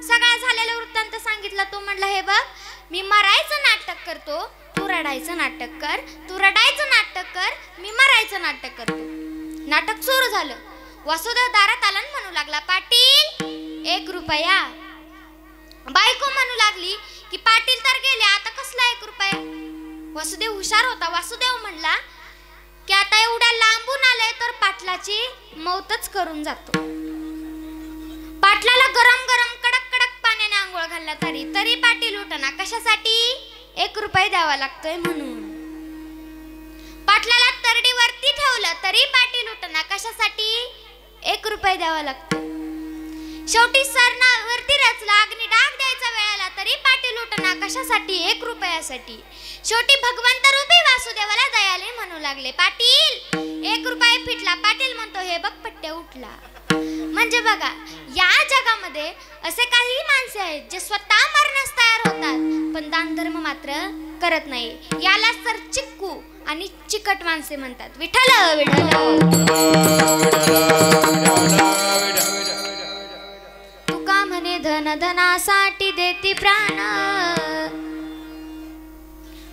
सगळा झालेला वृत्तांत सांगितला. तो म्हणला, हे बघ, मी मरायचं नाटक करतो, तू रडायचं नाटक कर, तू रडायचं नाटक कर, मी मरायचं नाटक करतो. नाटक सुरू झालं. वासुदेव दारात आला आणि म्हणू लागला, पाटील 1 रुपया. बायको म्हणू लागली की पाटील तर गेले, आता कसला 1 रुपया. वासुदेव हुशार होता. वासुदेव म्हणला की आता एवढ्या लांबून आले तर पाटलाची मौतच करून जातो. पाटलाला गरम गरम कडक कडक पाण्याने आंघोळ घालला तरी पाटील उठना. कशासाठी? 1 रुपया द्यावा लागतोय म्हणून. पाटलाला तरडीवरती ठेवलं तरी पाटील उठना. कशासाठी? 1 रुपया द्यावा लागतो. शेवटी सरणावरती रचला, अग्नी डाग द्यायचा वेळाला तरी पाटील उठना. कशासाठी? 1 रुपयासाठी. शेवटी भगवंत रूपी वासुदेवाला दयाले म्हणू लागले, पाटील 1 रुपया फिटला. पाटील म्हणतो, हे बघ पट्ट्या उठला. म्हणजे बघा, या जगामध्ये असे काही माणसे आहेत जे स्वतः मरण्यास तयार होतात पण दान धर्म मात्र करत नाही. यालाच तर चिक्कू आणि चिकट माणसे म्हणतात. विठ्ठल विठ्ठल तुका म्हणे धन धनासाठी देती प्राण.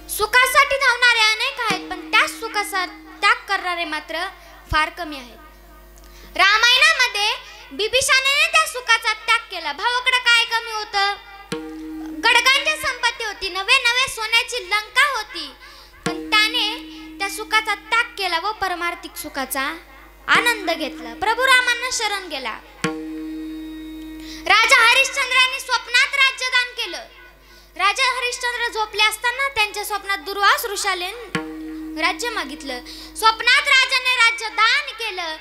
सुखासाठी धावणारे अनेक आहेत पण त्या सुखाचा त्याग करणारे मात्र फार कमी आहेत. रामायणामध्ये बिभीषणाने त्या सुखाचा त्याग केला. भावाकडे काय कमी होतं? गडगांची संपत्ती होती, नवे नवे सोन्याची लंका होती, पण त्याने त्या सुखाचा त्याग केला व परमार्थिक सुखाचा आनंद घेतला. प्रभू रामांना शरण गेला. राजा हरिश्चंद्राने स्वप्नात राज्यदान केलं. राजा हरिश्चंद्र झोपले असताना त्यांच्या स्वप्नात दुर्वास ऋषाने राज्य मागितलं. स्वप्नात राजाने राज्यदान केलं.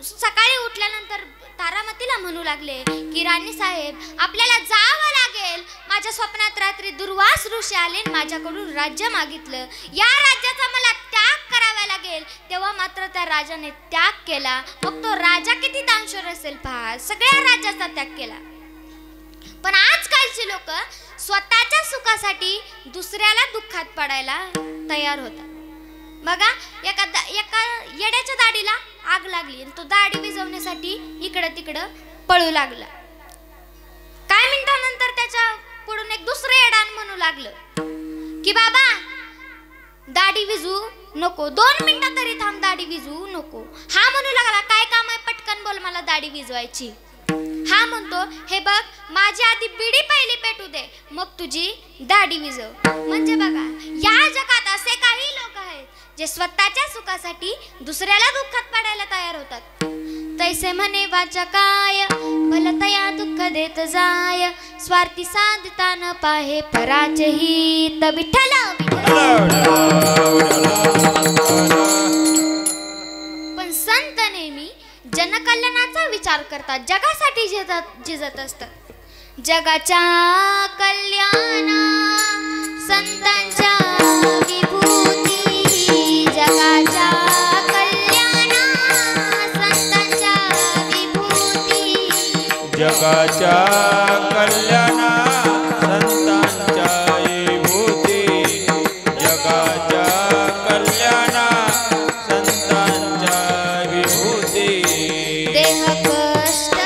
सकाळी उठल्यानंतर तारामतीला म्हणू लागले की राणी साहेब, आपल्याला जावं लागेल. माझ्या स्वप्नात रात्री दुर्वास ऋषी आले, माझ्याकडून राज्य मागितलं. या राज्याचा मला त्याग करावा लागेल. तेव्हा मात्र त्या राजाने त्याग केला. मग तो राजा किती दानशूर असेल पहा, सगळ्या राज्याचा त्याग केला. पण आजकालची लोक स्वतःच्या सुखासाठी दुसऱ्याला दुःखात पडायला तयार होतात. बघा, एका येड्याच्या दाढीला आग लागली आणि तो दाढी विझवण्यासाठी इकडं तिकडं पळू लागला. काही मिनिटांनंतर त्याच्या पुढून एक दुसरं येडा म्हणू लागलं की बाबा दाढी विझू नको, 2 मिनिटं तरी थांब, दाढी विझू नको. हा म्हणू लागला, काय काम आहे, पटकन बोल, मला दाढी विझवायची. हा म्हणतो, हे बघ, माझी आधी बिडी पहिली पेटू दे, मग तुझी दाढी विझव. म्हणजे बघा, या जगात असे काही लोक आहेत जे स्वतःच्या सुखासाठी दुसऱ्याला दुःखात पाडायला तयार होतात. तैसे म्हणे वाचा काय, भलतया दुःख देत जाय, स्वार्थी साधता न पाहे पराचे हित. विठ्ठल पण संत नेहमी जनकल्याणाचा विचार करतात, जगासाठी झिजत असतात. जगाच्या कल्याणा संतांच्या विभूती जगाच्या कल्याणा संतांच्या विभूती जगाच्या कल्याणा संतांच्या विभूती जगाच्या कल्याणा संतांच्या विभूती देह कष्ट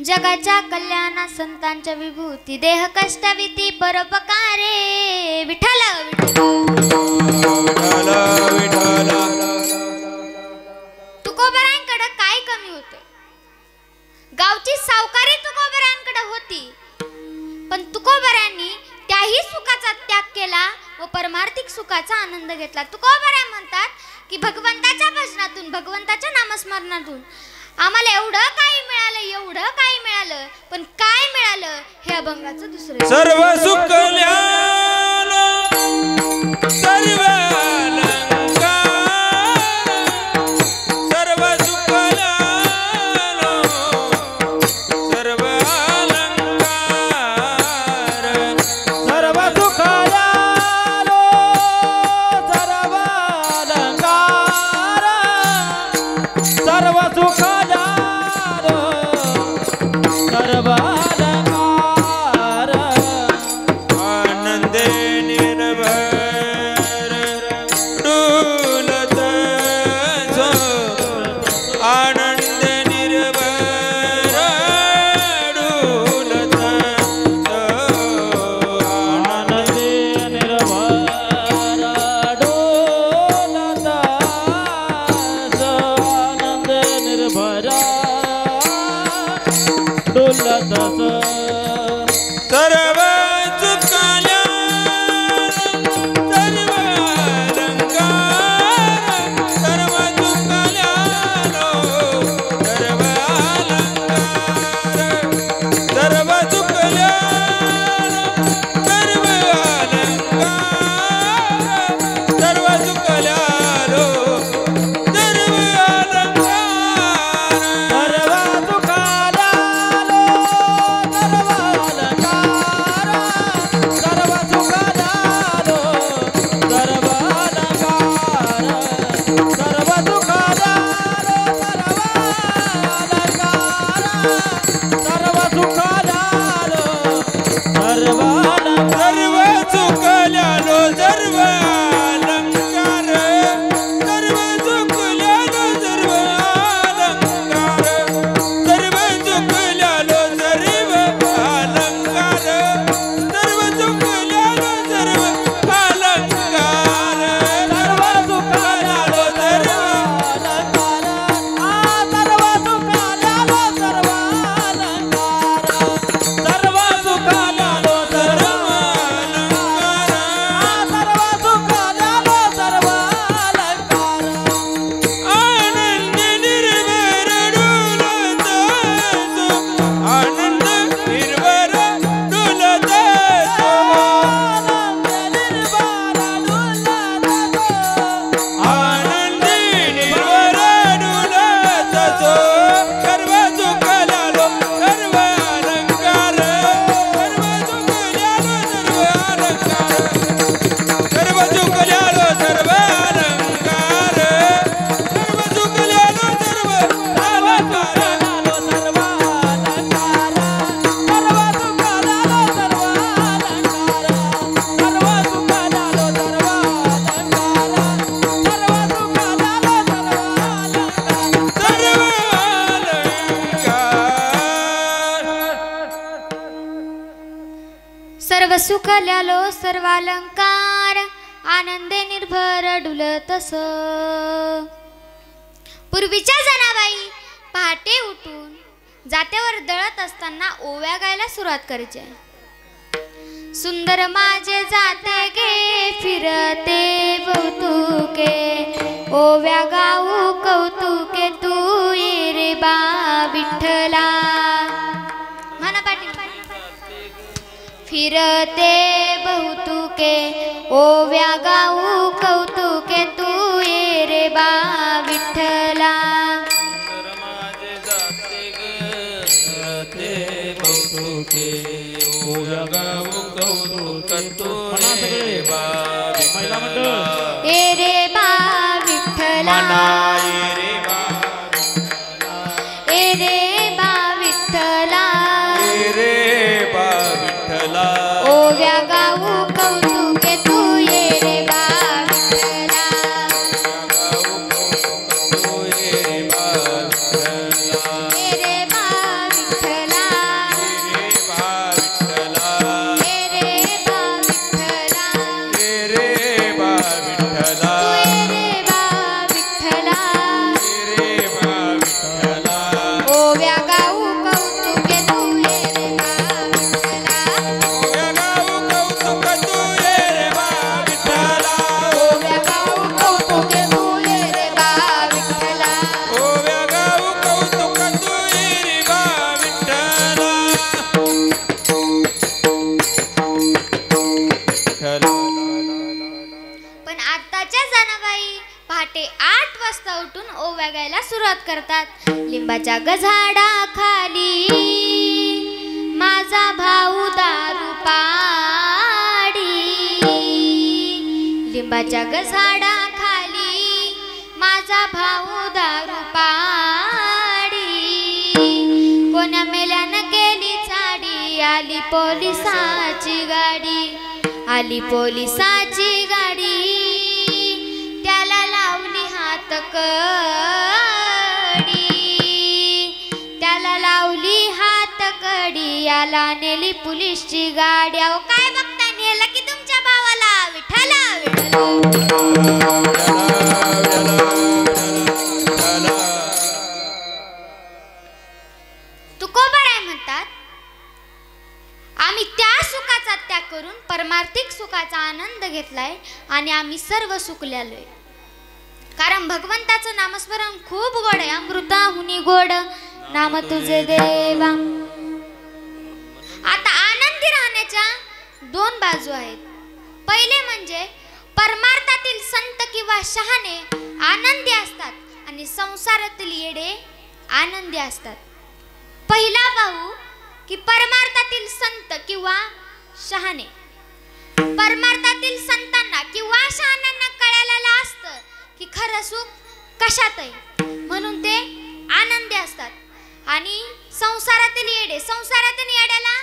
जगाच्या कल्याणा संतांच्या विभूती देह कष्टविती परोपकारे विठ्ठल तुकोबरांकडे काय कमी होते गावची सावकारी तुकोबरांकडे होती पण तुकोबरांनी त्याही सुखाचा त्याग केला व परमार्थिक सुखाचा आनंद घेतला तुकोबरा म्हणतात की भगवंताच्या भजनातून भगवंताच्या नामस्मरणातून आम्हाला एवढं काही मिळालं पण काय मिळालं हे अभंगाचं दुसरं सर्व सुख सर्व सर्व सुखल्यालो सर्व अलंकार आनंदे निर्भर डुलतस. पूर्वीच्या जनाबाई पहाटे उठून जात्यावर दळत असताना ओव्या गायला सुरुवात करायची. सुंदर माझे जाते गे फिरते कौतुके ओव्या गाऊ कौतुके तू ये रे बा विठ्ठला. म्हणा पाटील. फिरते बहुतुके ओव्या गाऊ कौतुके तू ये रे बा विठ्ठला. ए रे बा विठ्ठला ए रे बा विठ्ठला ओव्या गाऊ कौतुके तू ये रे बा विठ्ठला. ए रे बा विठ्ठला ओव्या गाऊ कौतुके तू ये रे बा विठ्ठला. ओव्या गाऊ कौतुके तू ये रे बा विठ्ठला. पण आताच्या जनाबाई पहाटे 8 वाजता उठून ओव्या गायला सुरुवात करतात. लिंबाच्या गझाडाखाली माझा भाऊ दारू पाडी. लिंबाच्या गझाडाखाली माझा भाऊ दारू पाडी. कोण्या मेल्यानं केली चाडी आली पोलिसाची गाडी आली पोलिसाची गाडी. त्याला लावली हातकडी याला नेली पोलीसची गाडी. अहो काय बघता नेलं की तुमच्या भावाला विठ्ठला तुकोबाराय म्हणतात आम्ही त्या सुखाचा त्याग करून परमार्थिक सुखाचा आनंद घेतलाय आणि आम्ही सर्व सुखल्यालोय. कारण भगवंताचं नामस्मरण खूप गोड आहे. अमृताहुनी गोड नाम तुझे देवा. आता आनंदी राहण्याच्या 2 बाजू आहेत. पहिले म्हणजे परमार्थातील संत किंवा शहाणे आनंदी असतात आणि संसारातील येडे आनंदी असतात. पहिला पाहू की परमार्थातील संत किंवा शहाणे. परमार्थातील संतांना किंवा शहाण्यांना कळालेलं असतं की खरं सुख कशात आहे म्हणून ते आनंदी असतात. आणि संसारातील येड्याला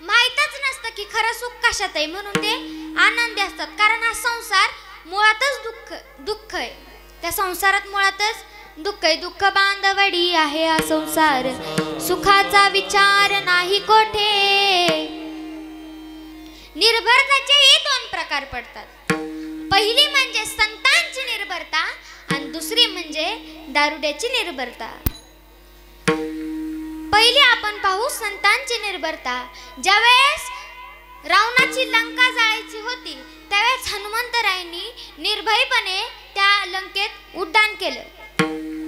माहीतच नसतं की खरं सुख कशात आहे म्हणून ते आनंदी असतात. कारण हा संसार मुळातच दुःख आहे. त्या संसारात मुळातच दुःख आहे. दुःख बांधवडी आहे हा संसार सुखाचा विचार नाही कोठे. निर्भरतेचेही 2 प्रकार पडतात. पहिली म्हणजे संतांची निर्भरता आणि दुसरी म्हणजे दारुड्याची निर्भरता. पहिली आपण पाहू संतांची निर्भरता. ज्यावेळेस रावणाची लंका जाळायची होती त्यावेळेस हनुमंतरायांनी निर्भयपणे त्या लंकेत उड्डाण केलं.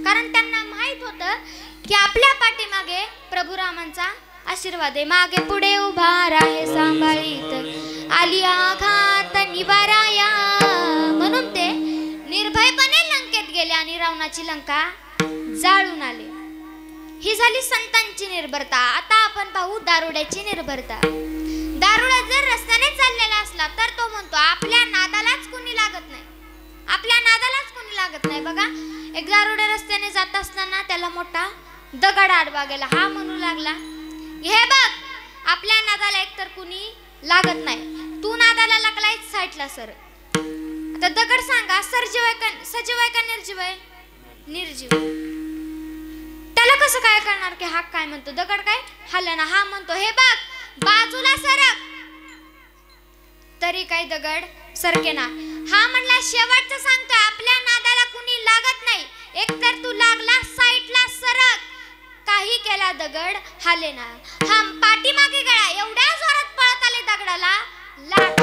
कारण त्यांना माहित होतं की आपल्या पाठीमागे प्रभू रामांचा आशीर्वाद आहे. मागे पुढे उभा राहे सांभाळीत आली आघात निवाराया. म्हणून ते निर्भयपणे लंकेत गेले आणि रावणाची लंका जाळून आले. ही झाली संतांची निर्भरता. आता आपण पाहू दारुड्याची निर्भरता. दारुडा जर रस्त्याने चाललेला असला तर तो म्हणतो आपल्या नादालाच कोणी लागत नाही. आपल्या नादालाच कोणी लागत नाही. बघा एक दारुडा रस्त्याने जात असताना त्याला मोठा दगड आडवा गेला. हा म्हणू लागला हे बघ आपल्या नादाला एकतर कुणी लागत नाही. तू नादाला लागलाय साईडला सर. आता दगड सांगा सजीव आहे का निर्जीव आहे? निर्जीव. त्याला कसं काय करणार की हा काय म्हणतो? दगड काय हलना. हा म्हणतो हे बघ बाजूला सरक. तरी काय दगड सरकेना. हा म्हणला शेवटचं सांगतोय, आपल्या नादाला कुणी लागत नाही. एकतर तू लागला साईडला सरक. काही केला दगड हालेना. हा पाठीमागे गळा. एवढ्या जोरात पळत आले दगडाला, लाथ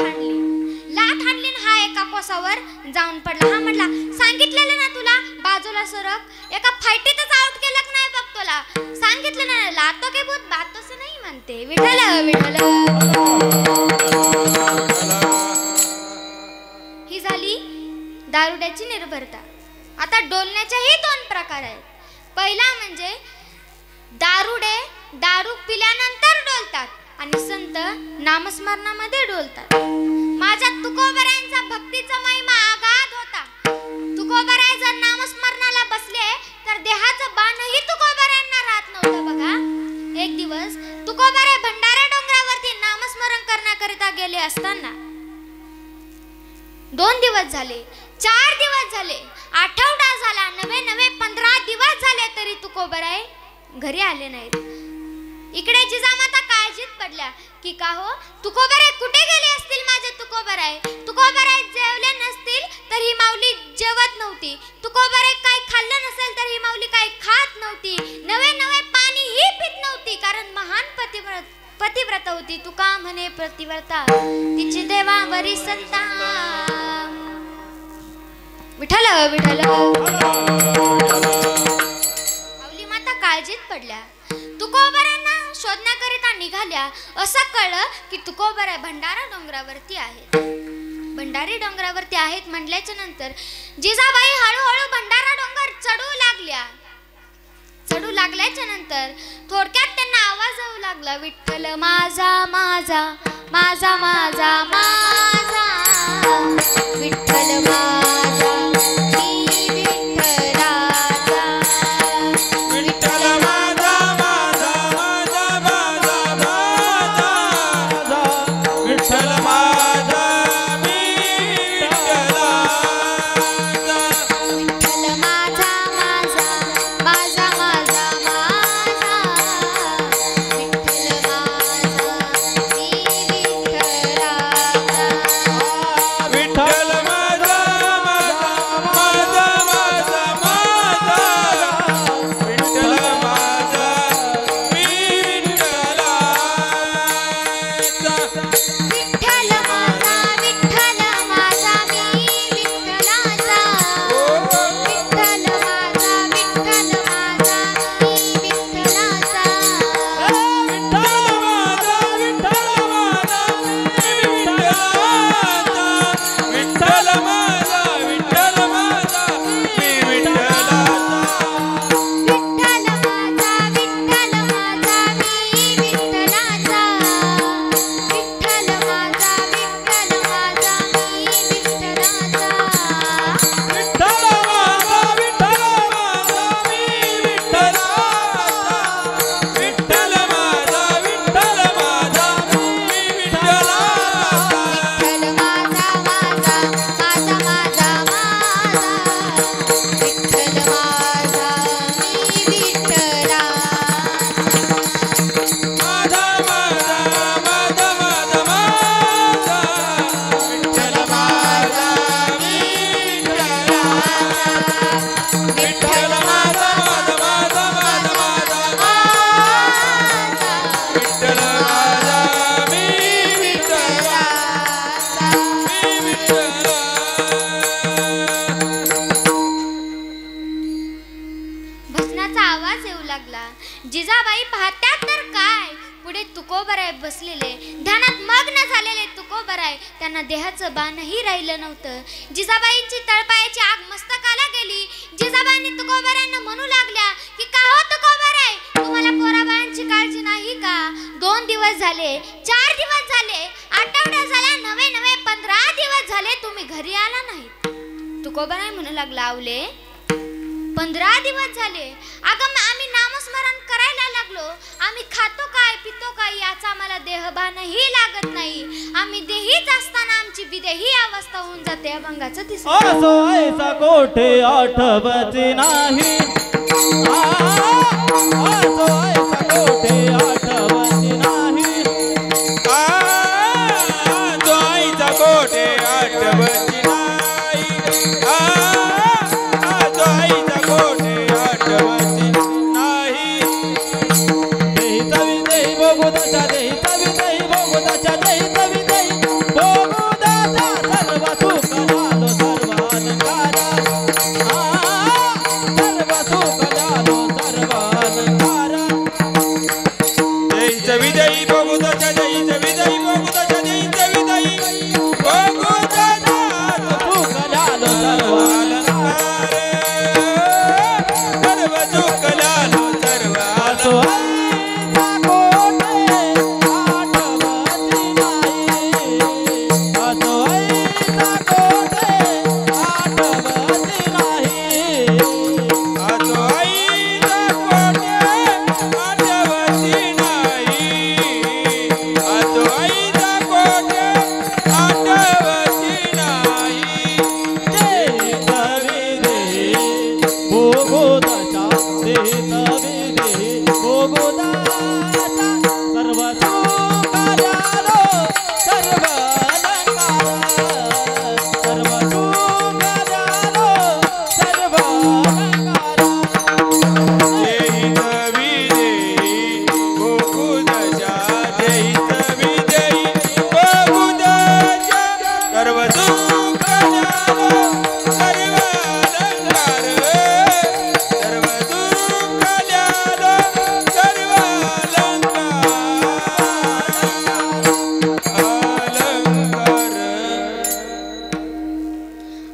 हाणली हा एका कोसावर जाऊन पडला. हा म्हटला सांगितलेलं ना तुला बाजूला सरक. एका फाईटीतच आउट केलं नाही बघ तुला. सांगितलं ना लातो के भूत बातों से नहीं म्हणते. विठ्ठल विठ्ठल. ही झाली दारुड्याची निर्भरता. आता डोलण्याचेही दोन प्रकार आहेत. पहिला म्हणजे दारुडे दारू पिल्यानंतर डोलतात आणि संत नामस्मरणामध्ये डोलतात. माझ्या तुकोबरायांचा भक्तीचा महिमा आगाध होता. तुकोबराय जर नामस्मरणाला बसले तर देहाचं बाणही तुकोबरायांना राहत नव्हतं बघा. एक दिवस तुकोबराय भंडारा डोंगरावरती नामस्मरण करण्याकरिता गेले असताना 2 दिवस झाले, 4 दिवस झाले, आठवडा झाला, नवे 15 दिवस झाले तरी तुकोबराय घरी आले नाहीत. इकडे जिजामाता काळजीत पडल्या की का हो तुकोबराय कुठे गेले असतील माझे तुकोबराय. तुकोबराय जेवले नसतील तर ही माऊली जेवत नव्हती. तुकोबराय काही खाल्लं नसेल तर ही माऊली काही खात नव्हती. नवे पाणी ही पित नव्हती. कारण महान पतिव्रता होती. तुका म्हणे प्रतिव्रता तिची देवावरी सत्ता. विठ्ठल विठ्ठल. माऊली माता काळजीत पडल्या. तुकोबरायांना शोधण्याकरिता निघाल्या. असं कळलं की तुकोबराय भंडारा डोंगरावरती आहेत. भंडारी डोंगरावरती आहेत म्हटल्याच्या नंतर जिजाबाई हळूहळू भंडारा डोंगर चढू लागल्याच्या नंतर थोडक्यात त्यांना आवाज येऊ लागला, विठ्ठल माझा माझा माझा माझा माझा विठ्ठल माझा जिजाबाई पाहत्या तर काय, पुढे तुकोबराय बसलेले, ध्यानात मग्न झालेले तुकोबराय. त्यांना देहाचं बाणही राहिलं नव्हतं. जिजाबाईंची तळपायाची आग मस्तकाला गेली. जिजाबाईंनी तुकोबरायांना म्हणू लागल्या की का हो तुकोबराय, तुम्हाला पोराबाळांची काळजी नाही का? 2 दिवस झाले, 4 दिवस झाले, आठवडा झाला, नवे 15 दिवस झाले तुम्ही घरी आला नाही. तुकोबराय म्हणू लागला, आवले 15 दिवस झाले, अगं आम्ही नामस्मरण करायला लागलो, आम्ही खातो काय पितो काय याचा आम्हाला देहभानही लागत नाही. आम्ही देहीच असताना आमची बिदेही अवस्था होऊन जाते. अभंगाचं दिसतं असो ऐसा कोठे आठवत नाही. असो ऐसा कोठे आठवत नाही. जो आईचा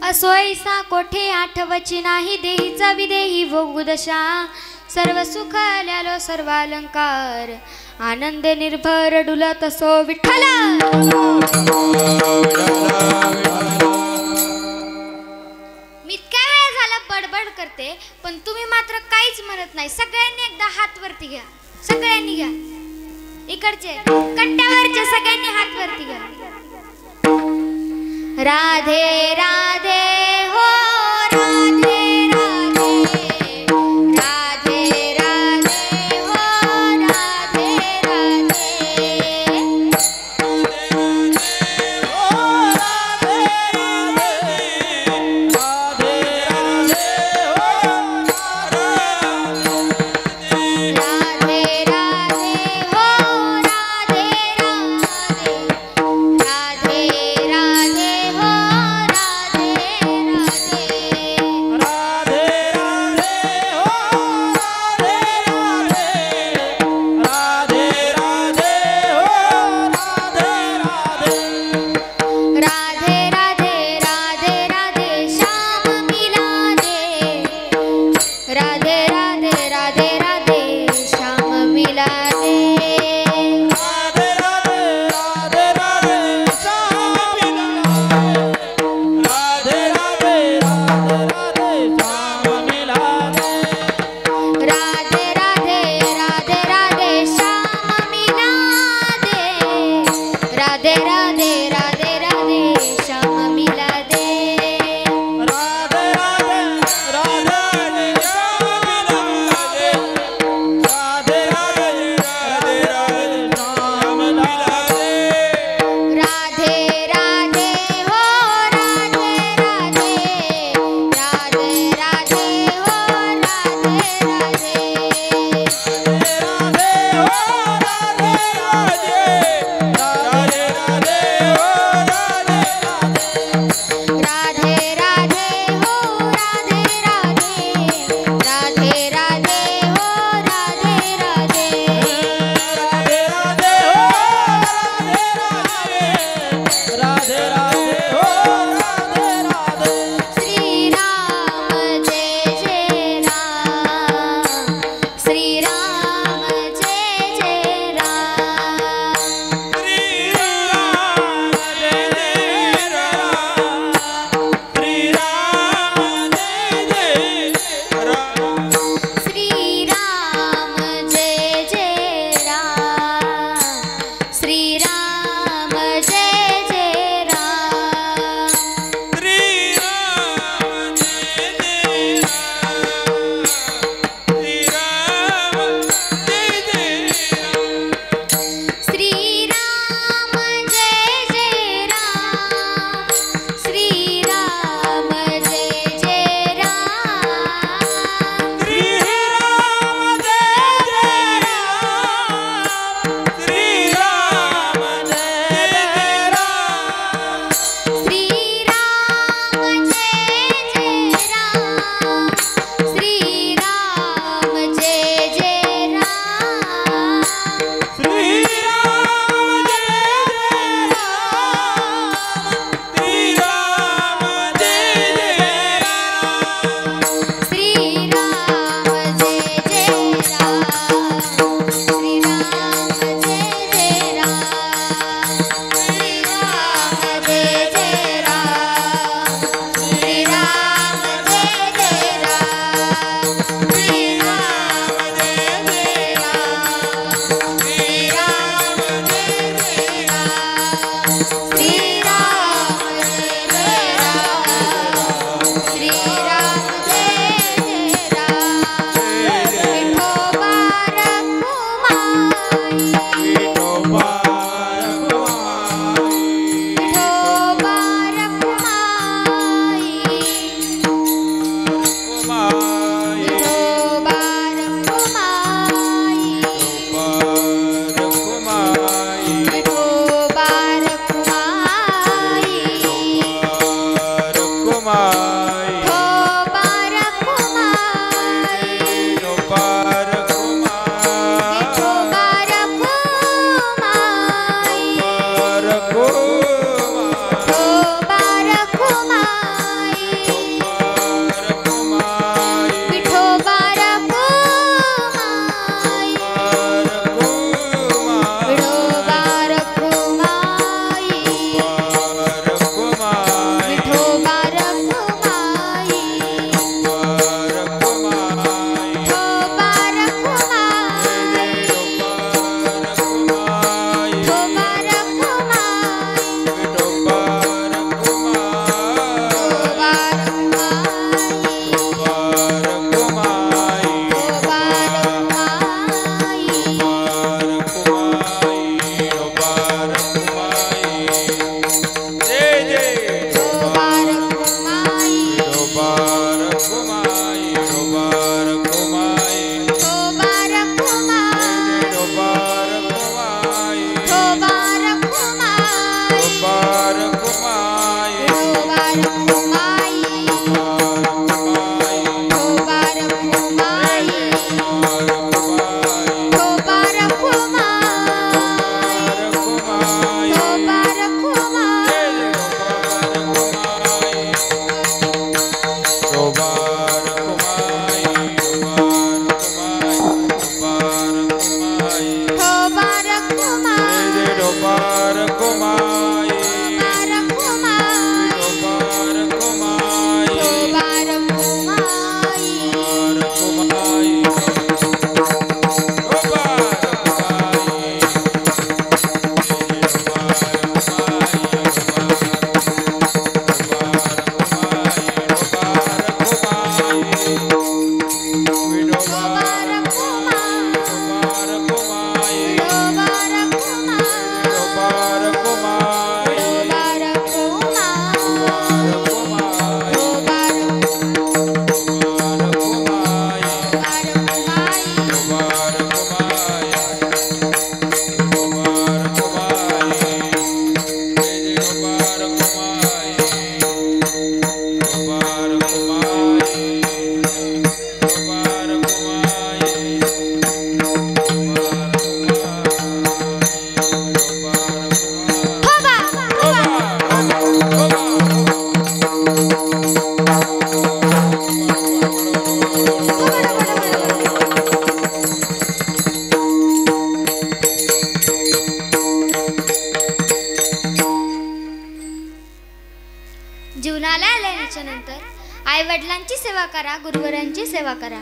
असोयसा कोठे आठवची नाही देहीचा विदेही भोगू दशा सर्व सुख आल्यालो सर्व अलंकार आनंद निर्भर डुला तसो विठ्ठल मी इतक्या वेळ झाला बडबड करते पण तुम्ही मात्र काहीच म्हणत नाही. सगळ्यांनी एकदा हात वरती घ्या. सगळ्यांनी घ्या. इकडचे कट्ट्यावरचे सगळ्यांनी हात वरती घ्या. राधे राधे हो राधे राधे राधे राधे हो राधे राधे आई वडिलांची सेवा करा, गुरुवरांची सेवा करा.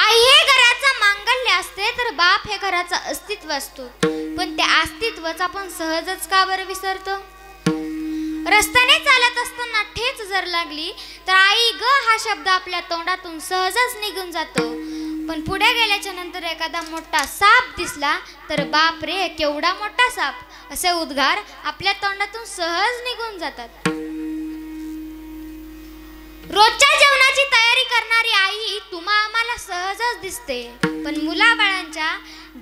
आई हे घराचं मांगल्य असते तर बाप हे घराचं अस्तित्व असतो. पण ते अस्तित्वच आपण सहजच का बरं विसरतो? रस्त्याने चालत असताना ठेच जर लागली तर आई ग हा शब्द आपल्या तोंडातून सहजच निघून जातो. पण पुढे गेल्याच्या नंतर एखादा मोठा साप दिसला तर बाप रे केवढा मोठा साप असे उद्गार आपल्या तोंडातून सहज निघून जातात. रोजच्या जेवणाची तयारी करणारी आई तुम्हा आम्हाला सहजच दिसते, पण मुलाबाळांच्या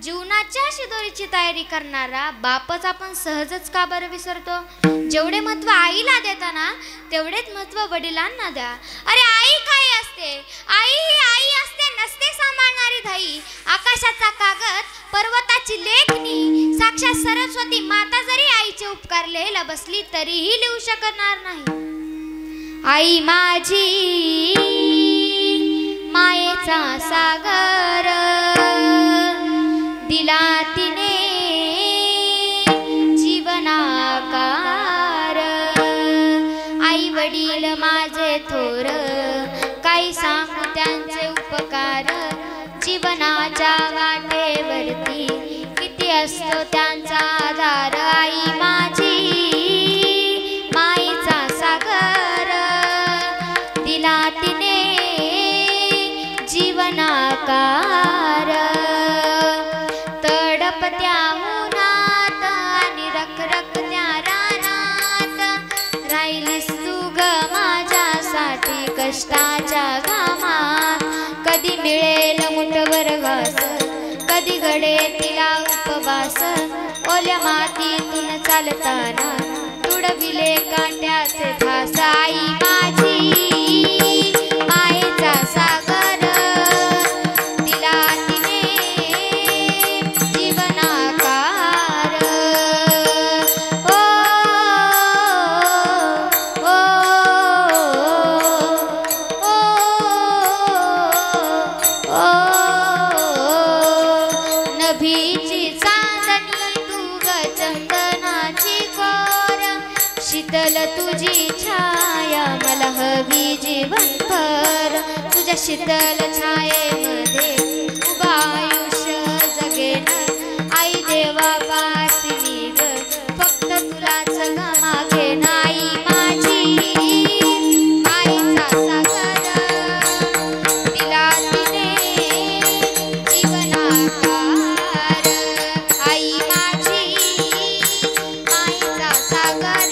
जीवनाच्या शिदोरीची तयारी करणारा बापच आपण सहजच का बरं विसरतो? जेवढे महत्व आईला देताना तेवढेच महत्व वडिलांना द्या. अरे आई काय असते? आई ही आई असते, नसते सांभाळणारी धाई. आकाशाचा कागद, पर्वताची लेखणी, साक्षात सरस्वती माता जरी आईचे उपकार लिहायला बसली तरीही लिहू शकणार नाही. आई माझी मायेचा सागर दिला तिने जीवनाकार. आई वडील माझे थोर काही सांगू त्यांचे उपकार. जीवनाच्या वाटेवरती किती असतो त्यांचा आधार. आई माझी मायेचा सागर दिला तिने जीवनाकार. तडपत्या उन्हात आणि रखरखत्या रानात राहिलीस तू ग माझ्यासाठी कष्टाच्या घामात. कधी मिळेल मुठभर घास, कधी घडे तिला उपवास. ओल्या मातीतून चालताना तुडविले काट्याचे घास. आई माझी मायेचा सागर दिला तिने जीवनाकार. ओ ओ ओ नभीची चांदणी तू ग चंदनाची कोर. शीतल तुझी छाया मला हवी जीवनभर. तुझ्या शीतल छायेमध्ये उभा आयुष्य जगेन. आई देवा वासिनी ग फक्त तुलाच ग मागेन. आई माझी मायेचा सागर दिला तिने जीवनाकार. आई माझी मायेचा सागर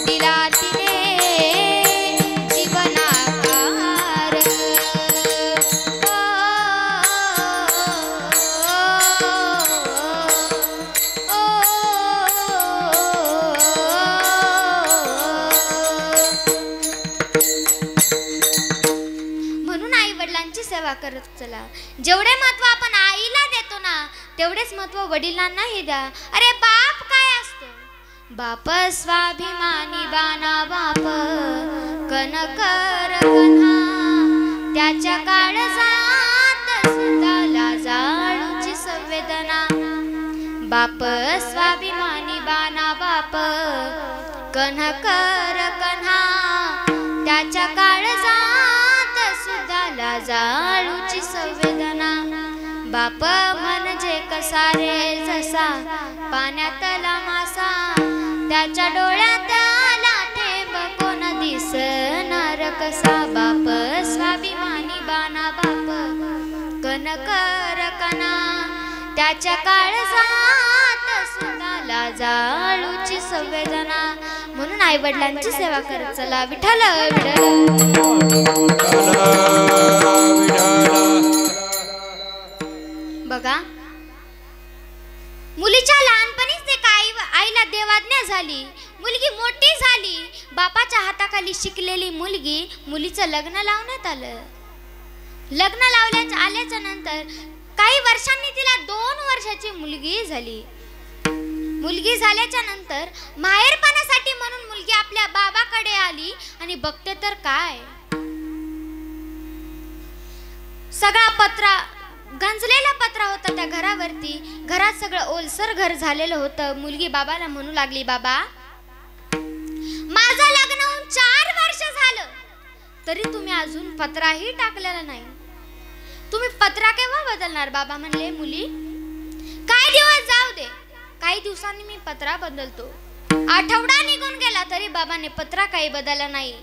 दिला तिने जीवनाकार. म्हणून आई वडिलांची सेवा करत चला. जेवढे महत्व आपण आईला देतो ना तेवढेच महत्व वडिलांनाही द्या. अरे बाप काय असतो? बाप स्वाभिमानी बाना बाप कनकर कन्हा. त्याच्या काळजात सुद्धा जाळूची संवेदना. बाप स्वाभिमानी बाना बाप कनकर कन्हा. त्याच्या काळजात सुद्धा जाळूची संवेदना. बाप म्हणजे कसा रे जसा पाण्यातला मासा. त्याच्या डोळ्यात त्याला ठेव कोण दिसणार कसा. बाप स्वाभिमानी बाना बाप कनकर कणा. त्याच्या काळजात सुद्धा जाळूची संवेदना. म्हणून आई वडिलांची सेवा करत चला. विठ्ठल बघा, मुलीच्या लहानपणीच ते आईला देवाज्ञा झाली. मुलगी मोठी झाली. बापाच्या हाताखाली शिकलेली मुलीचं लग्न लावण्यात आलं. लग्न आल्याच्या नंतर काही वर्षांनी तिला 2 वर्षाची मुलगी झाली. मुलगी झाल्याच्या नंतर माहेरपणासाठी म्हणून मुलगी आपल्या बाबाकडे आली आणि बघते तर काय, सगळा पत्रा गंजलेला पत्रा होता त्या घरावरती. घरात सगळं ओलसर घर झालेलं होतं. मुलगी बाबाला म्हणू लागली, बाबा माझं लग्न होऊन 4 वर्ष झालं तरी तुम्ही अजून पत्राही टाकलेला नाही. तुम्ही पत्रा केव्हा बदलणार? बाबा म्हणले, मुली काही दिवस जाऊ दे, काही दिवसांनी मी पत्रा बदलतो. आठवडा निघून गेला तरी बाबाने पत्रा काही बदलला नाही.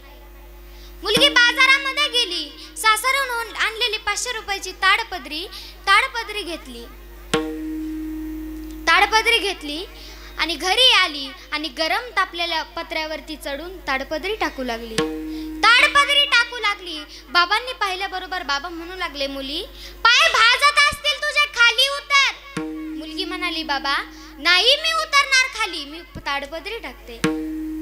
मुलगी बाजारामध्ये गेली, सासरून आणलेली 500 रुपयाची ताडपदरी घेतली आणि घरी आली आणि गरम तापलेल्या पत्र्यावरती चढून ताडपदरी टाकू लागली. बाबांनी पाहिल्याबरोबर बाबा म्हणू लागले, मुली पाय भाजत असतील तुझे, खाली उतर. मुलगी म्हणाली, बाबा नाही मी उतरणार खाली, मी ताडपदरी टाकते.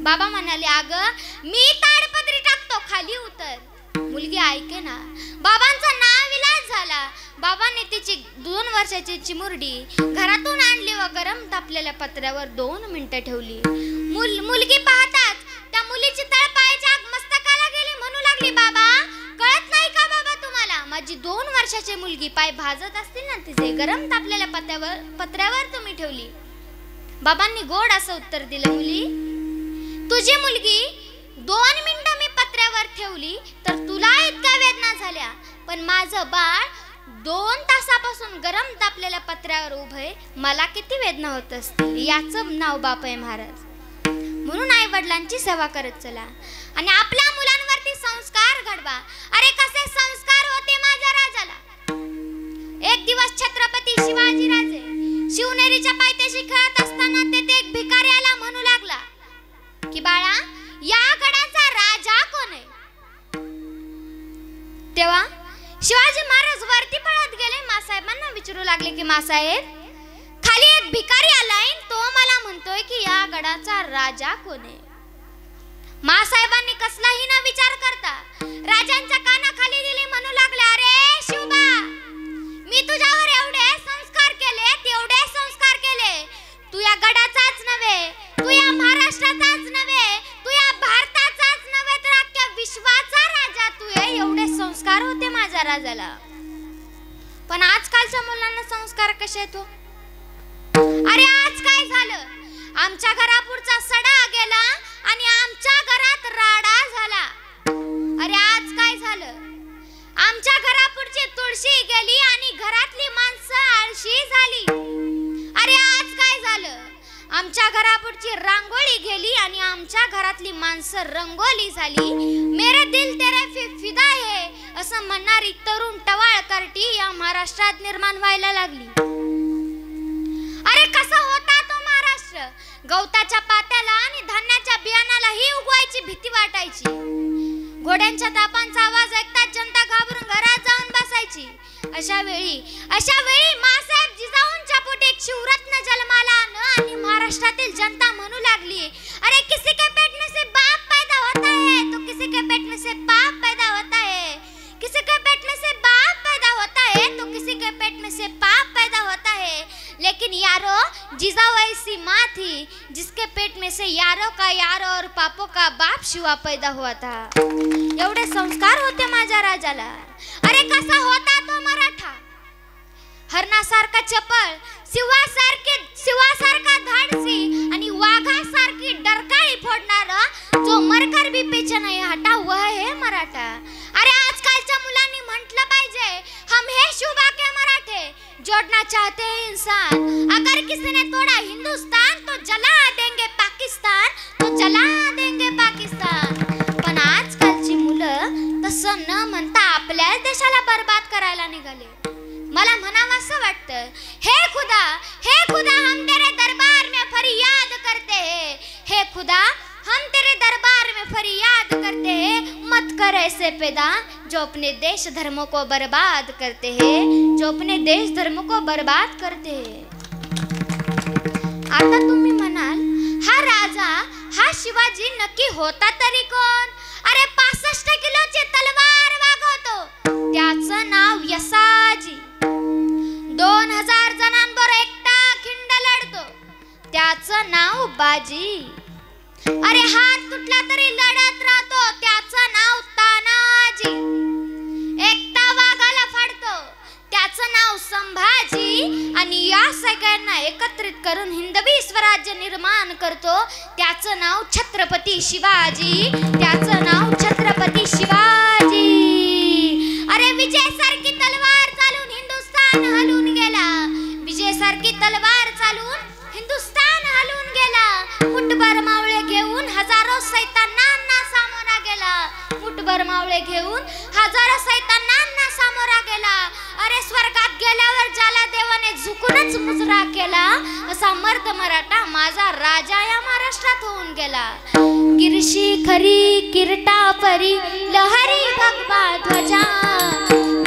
बाबा म्हणाले, अगं मी ताडपदरी टाकतो, खाली उतर. मुलगी ऐके ना. बाबांचा नाविलाज झाला. बाबांनी तिची 2 वर्षाची चिमुरडी घरातून आणली व गरम तापलेल्या पत्र्यावर 2 मिनिटं ठेवली. मुलगी पाहताच त्या मुलीची तळपायाची आग मस्तकाला गेली. म्हणू लागली, बाबा कळत नाही का बाबा तुम्हाला? माझी 2 वर्षाची मुलगी पाय भाजत असतील ना तिचे, गरम तापलेल्या पत्र्यावर तुम्ही ठेवली. बाबांनी गोड असं उत्तर दिलं, मुली तुझी मुलगी 2 मिनिटं मी पत्र्यावर ठेवली तर तुला इतक्या वेदना झाल्या, पण माझं बाळ 2 तासापासून गरम तापलेल्या पत्र्यावर उभे, मला किती वेदना होत असतील. याचं नाव बाप आहे महाराज. म्हणून आई वडिलांची सेवा करत चला आणि आपल्या मुलांवरती संस्कार घडवा. अरे कसे संस्कार होते माझ्या राजाला. एक दिवस छत्रपती शिवाजीराजे शिवनेरीच्या पायथ्याशी खेळत असताना तेथे एक भिकारी आला. म्हणू लागला की, बाळा या गडाचा राजा कोण आहे? तेव्हा शिवाजी महाराज वरती पळत गेले, मासाहेबांना विचारू लागले की, मासाहेब खाली एक भिकारी आलाय, तो मला म्हणतोय की या गडाचा राजा कोण आहे? मासाहेबांनी कसलाही न विचार करता राजांच्या कानाखाली दिली. म्हणू लागले, अरे शिवबा मी तुझ्यावर एवढे संस्कार केले, तेवढे संस्कार केले, तू या गडाचाच नव्हे, तू या महाराष्ट्राचाच नव्हे, तू या भारताचाच नव्हे तर अख्ख्या विश्वाचा राजा तू आहे. एवढे संस्कार होते माझ्या राजाला. पण आजकालच्या मुलांना संस्कार कसे येतो? अरे आज काय झालं? आमच्या घरापुढचा सडा गेला आणि आमच्या घरात राडा झाला. अरे आज काय झालं? आमच्या घरापुढची तुळशी गेली आणि घरातली माणसं आळशी झाली. अरे आज काय झालं? आमच्या घरापुढची रांगोळी गेली आणि आमच्या घरातली माणसं रंगोली झाली. मेरे दिल तेरे फिदा है असं म्हणणारी तरुण टवाळकर्टी या महाराष्ट्रात निर्माण व्हायला लागली. अरे कसा होता तो महाराष्ट्र? गवताच्या पात्याला आणि धान्याच्या बियाणालाही उगवायची भीती वाटायची. घोड्यांच्या तापांचा आवाज ऐकताच जनता घाबरून घरात जाऊन बसायची. अशा वेळी मासाहेब जिजाऊंच्या पोटी एक शिवरत्न जन्माला आलं आणि महाराष्ट्रातील जनता म्हणू लागली, अरे किसी के पेट में से बाप पैदा होता है तो किसी के पेट में से पाप पैदा होता है, किसी के पेट में से बाप पैदा होता है तो किसी के पेट में से पाप पैदा होता है. लेकिन यारो जिजाऊ ऐसी माँ थी जिसके पेट में से यारों का यारो और पापों का बाप शिवा पैदा हुआ था. एवढे संस्कार होते माझ्या राजाला. अरे कसा होता तो मराठा? हरणासारखा चपळ, शिवासारखा धाडसी आणि वाघासारखी डरकाळी फोडणारा जो मरकर भी पीछे नहीं हटा वह है मराठा. अरे आजकालच्या मुलांनी म्हटलं पाहिजे, हम है शुभा के मराठे, जोड़ना चाहते हैं इंसान. अगर किसी ने तोड़ा हिंदुस्तान तो जला देंगे पाकिस्तान, तो जला देंगे पाकिस्तान. पण आजकालची मुलं तसं न म्हणता आपल्याच देशाला बर्बाद करायला निघाले. मला म्हणावं असं वाटतं, हे खुदा हम तेरे दरबार में फरियाद करते हैं, हे खुदा हम तेरे दरबार में फरियाद करते हैं, मत कर ऐसे पैदा जो अपने देश धर्मों को बर्बाद करते हैं, जो अपने देश धर्म को बर्बाद करते हैं. आता तुम्ही म्हणाल, हा राजा हा शिवाजी नक्की होता तरी कोण? अरे 65 किलोची तलवार वागवतो, त्याचं नाव यसाजी. 2000 जणांबरोबर एकटा खिंड लढतो, त्याचं नाव बाजी. अरे हात तुटला तरी लढत राहतो, त्याचं नाव तानाजी. एकटा वाघाला फाडतो, त्याचं नाव संभाजी. आणि या सगळ्यांना एकत्रित करून हिंदवी स्वराज्य निर्माण करतो, त्याचं नाव छत्रपती शिवाजी, त्याचं नाव छत्रपती छत्रपती शिवाजी. अरे विजय सारखी तलवार चालून हिंदुस्थान हलून गेला. विजय सारखी तलवार चालून हिंदुस्थान हलून गेला. मुठभर मावळे घेऊन हजारो सैतानांना सामोरा गेला. मुठभर मावळे घेऊन हजारो सैतानांना सामोरा गेला. अरे स्वर्गात गेल्यावर ज्याला देवाने झुकूनच मुजरा केला असा मर्द मराठा माझा राजा या महाराष्ट्रात होऊन गेला. गिरशी खरी किरटा परी लहरी भगवा ध्वजा.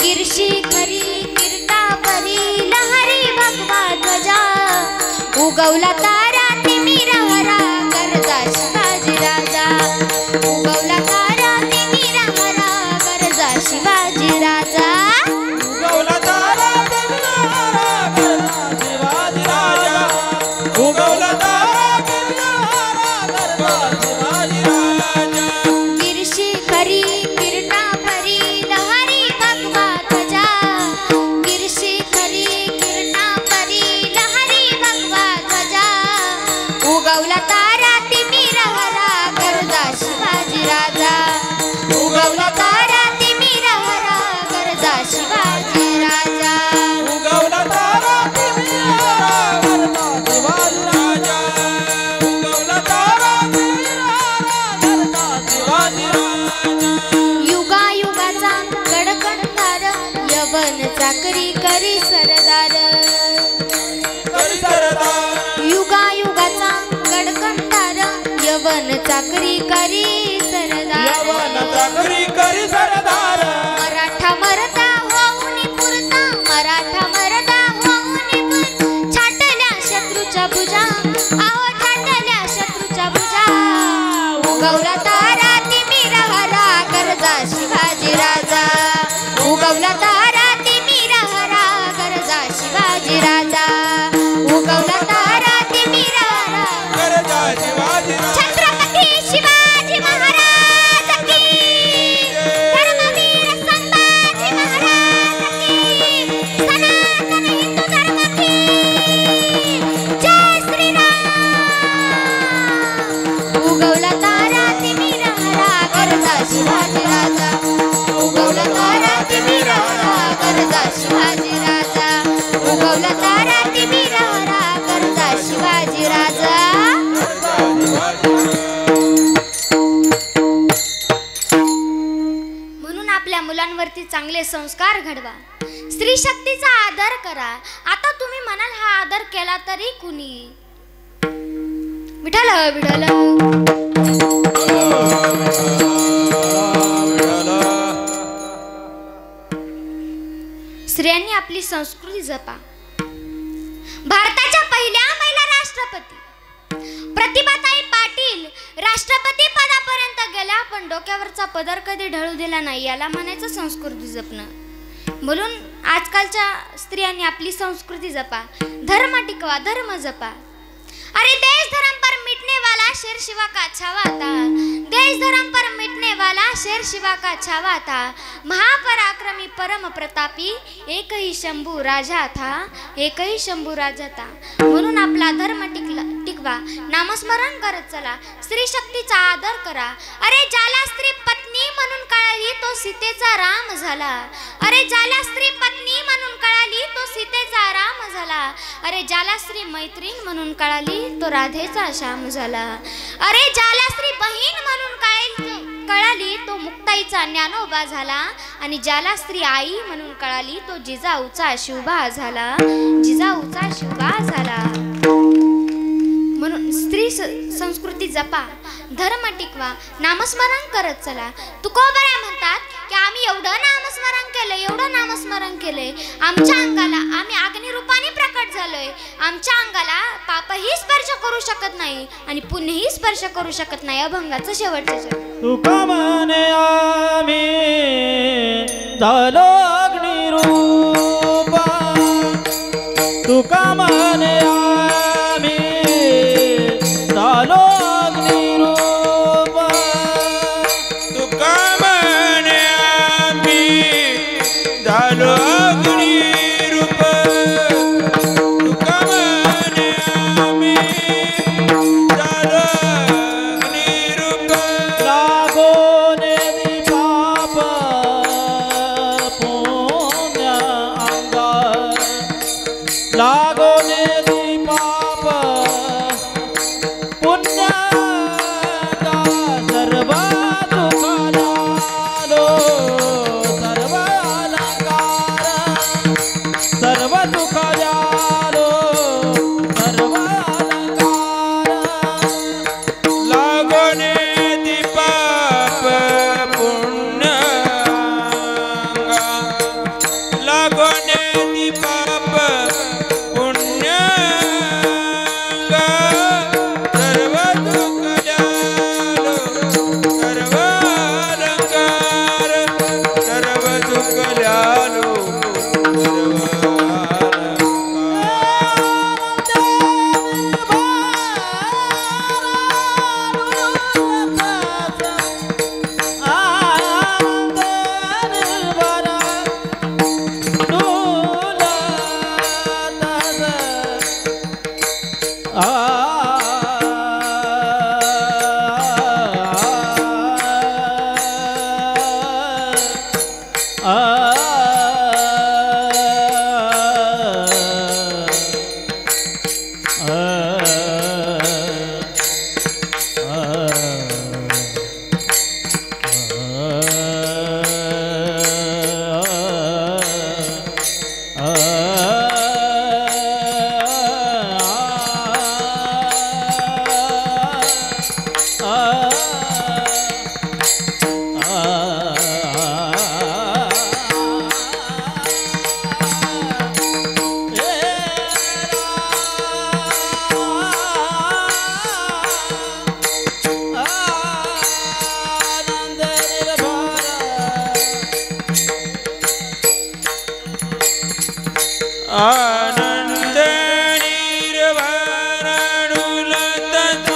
गिरशी खरी किरटा परी लहरी भगवा ध्वजा. उगवला तारा तिमिर हरा गरजा शिवाजी राजा. उगवला तारा तिमिर हरा गरजा शिवाजी राजा. उगवला तारा तिमिर हरा गरजा शिवाजी राजा. उगवला तारा तिमिर हरा गरजा शिवाजी राजा. गिरशी खरी किरटा परी लहरी भगवा ध्वजा. गिरशी खरी किरटा परी लहरी भगवा ध्वजा. उगवला तारा तिमिर हरा गरजा शिवाजी राजा. उगवला तारा तिमिर हरा गरजा शिवाजी राजा. उगवला तारा तिमिर हरा गरजा शिवाजी राजा. उगवला तारा तिमिर हरा गरजा शिवाजी राजा. युगायुगाचा कडकंधार यवन चाकरी करी सरदार. करी सरदार. युगायुगाचा कडकंधार यवन चाकरी करी सरदार. यवन चाकरी करी सरदार. मराठा मरदा होऊन पुरता. मराठा मरदा होऊन पुरता. छाटल्या शत्रूच्या भुजा. आहो छाटल्या शत्रूच्या भुजा. उगवला तारा तिमिर हरा गरजा शिवाजी राजा. उगवला तारा तिमिर हरा गरजा शिवाजी राजा. उगवला तारा तिमिर हरा गरजा शिवाजी राजा. छत्रपती शिवाजी महाराज की. धर्मवीर संभाजी महाराज की. सनातन हिंदू धर्म की. जय श्रीराम. उगवला तारा तिमिर हरा गरजा शिवाजी राजा. उगवला तारा तिमिर हरा गरजा शिवाजी राजा. उगवला तारा तिमिर हरा गरजा शिवाजी राजा. म्हणून आपल्या मुलांवरती चांगले संस्कार घडवा. स्त्री शक्तीचा आदर करा. आता तुम्ही म्हणाल हा आदर केला तरी कुणी. विठ्ठल विठ्ठल. स्त्रियांनी आपली संस्कृती जपा. भारताच्या पहिल्या महिला राष्ट्रपती प्रतिभाताई पाटील राष्ट्रपती पदापर्यंत गेल्या पण डोक्यावरचा पदर कधी ढळू दिला नाही. याला म्हणायचं संस्कृती जपणं. म्हणून आजकालच्या स्त्रियांनी आपली संस्कृती जपा. धर्म टिकवा. धर्म जपा. अरे देश धर्म पर मिटने वाला शेर शिवा का छावा था. देश धर्म पर मिटने वाला शेर शिवा का छावा था. महापराक्रमी परम प्रतापी एक ही शंभू राजा था. एक ही शंभू राजा था. म्हणून आपला धर्म टिकवा. नामस्मरण करत चला. स्त्री शक्तीचा आदर करा. अरे ज्याला स्त्री पत्नी म्हणून कळाली तो सीतेचा राम झाला. अरे ज्याला स्त्री पत्नी म्हणून कळाली तो सीतेचा राम झाला. अरे ज्याला स्त्री मैत्रीण म्हणून कळाली तो राधेचा श्याम झाला. अरे ज्याला स्त्री बहीण म्हणून कळाली तो मुक्ताईचा ज्ञानोबा झाला. आणि ज्याला स्त्री आई म्हणून कळाली तो जिजाऊचा शिवबा झाला. जिजाऊचा शिवबा झाला. म्हणून स्त्री संस्कृती जपा. धर्म टिकवा. नामस्मरण करत चला. तुकोबरा म्हणतात की आम्ही एवढं नामस्मरण केलं. एवढं नामस्मरण केलंय. आमच्या अंगाला आम्ही अग्निरूपाने प्रकट झालोय. आमच्या अंगाला पापही स्पर्श करू शकत नाही आणि पुण्यही स्पर्श करू शकत नाही. अभंगाचं शेवटचं शब्द. तुका म्हणे आम्ही झालो अग्निरूपा. तुका म्हणे आम्ही झालो अग्निरूपा. तुका म्हणे आम्ही झालो अग्निरूप. तुका म्हणे आम्ही झालो अग्निरूप. लागोने दीपा लागोने ती पाप पुण्य सर्व दुःख जालो सर्व अलंकार सर्व दुःख जालो सर्व अलंकार लागोने ती पाप पुण्य लागोने ती पाप पुण्य सर्व दुःख जालो सर्व अलंकार सर्व दुःख जालो आनंद निर्वाण डुलत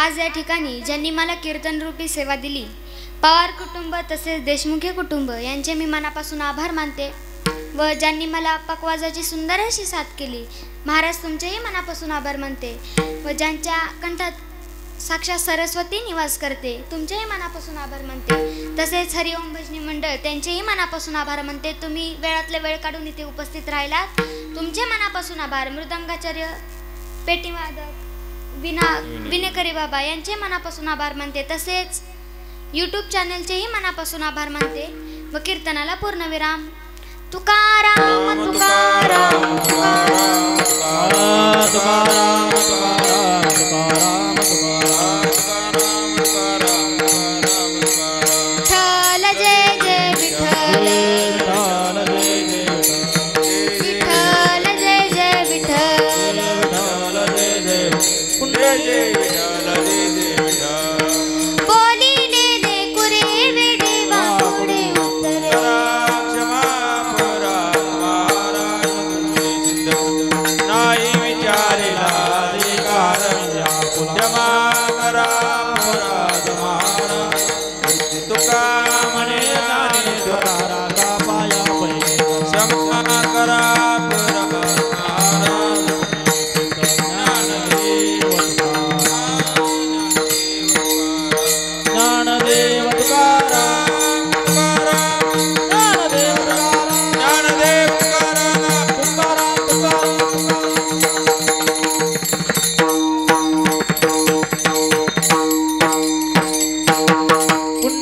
आज या ठिकाणी ज्यांनी मला कीर्तन रूपी सेवा दिली, पवार कुटुंब तसेच देशमुखे कुटुंब यांचे मी मनापासून आभार मानते. व ज्यांनी मला पकवाजाची सुंदर अशी साथ केली, महाराज तुमचेही मनापासून आभार मानते. व ज्यांच्या कंठात साक्षात सरस्वती निवास करते, तुमचेही मनापासून आभार मानते. तसेच हरिओम भजनी मंडळ त्यांचेही मनापासून आभार मानते. तुम्ही वेळातले वेळ काढून इथे उपस्थित राहिलात, तुमचे मनापासून आभार. मृदंगाचार्य, पेटीवादक, विनेकरी बाबा यांचे मनापासून आभार मानते. तसेच यूट्यूब चॅनलचेही मनापासून आभार मानते. व कीर्तनाला पूर्णविराम. तुकाराम तुकाराम तुकाराम तुकाराम विठ्ठल जय जय विठ्ठल, विठ्ठल जय जय विठ्ठल, बोलिले दे कुरे वेडे वाकुडे उत्तर, नाही विचारेला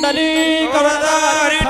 पुंडलिक वरदारी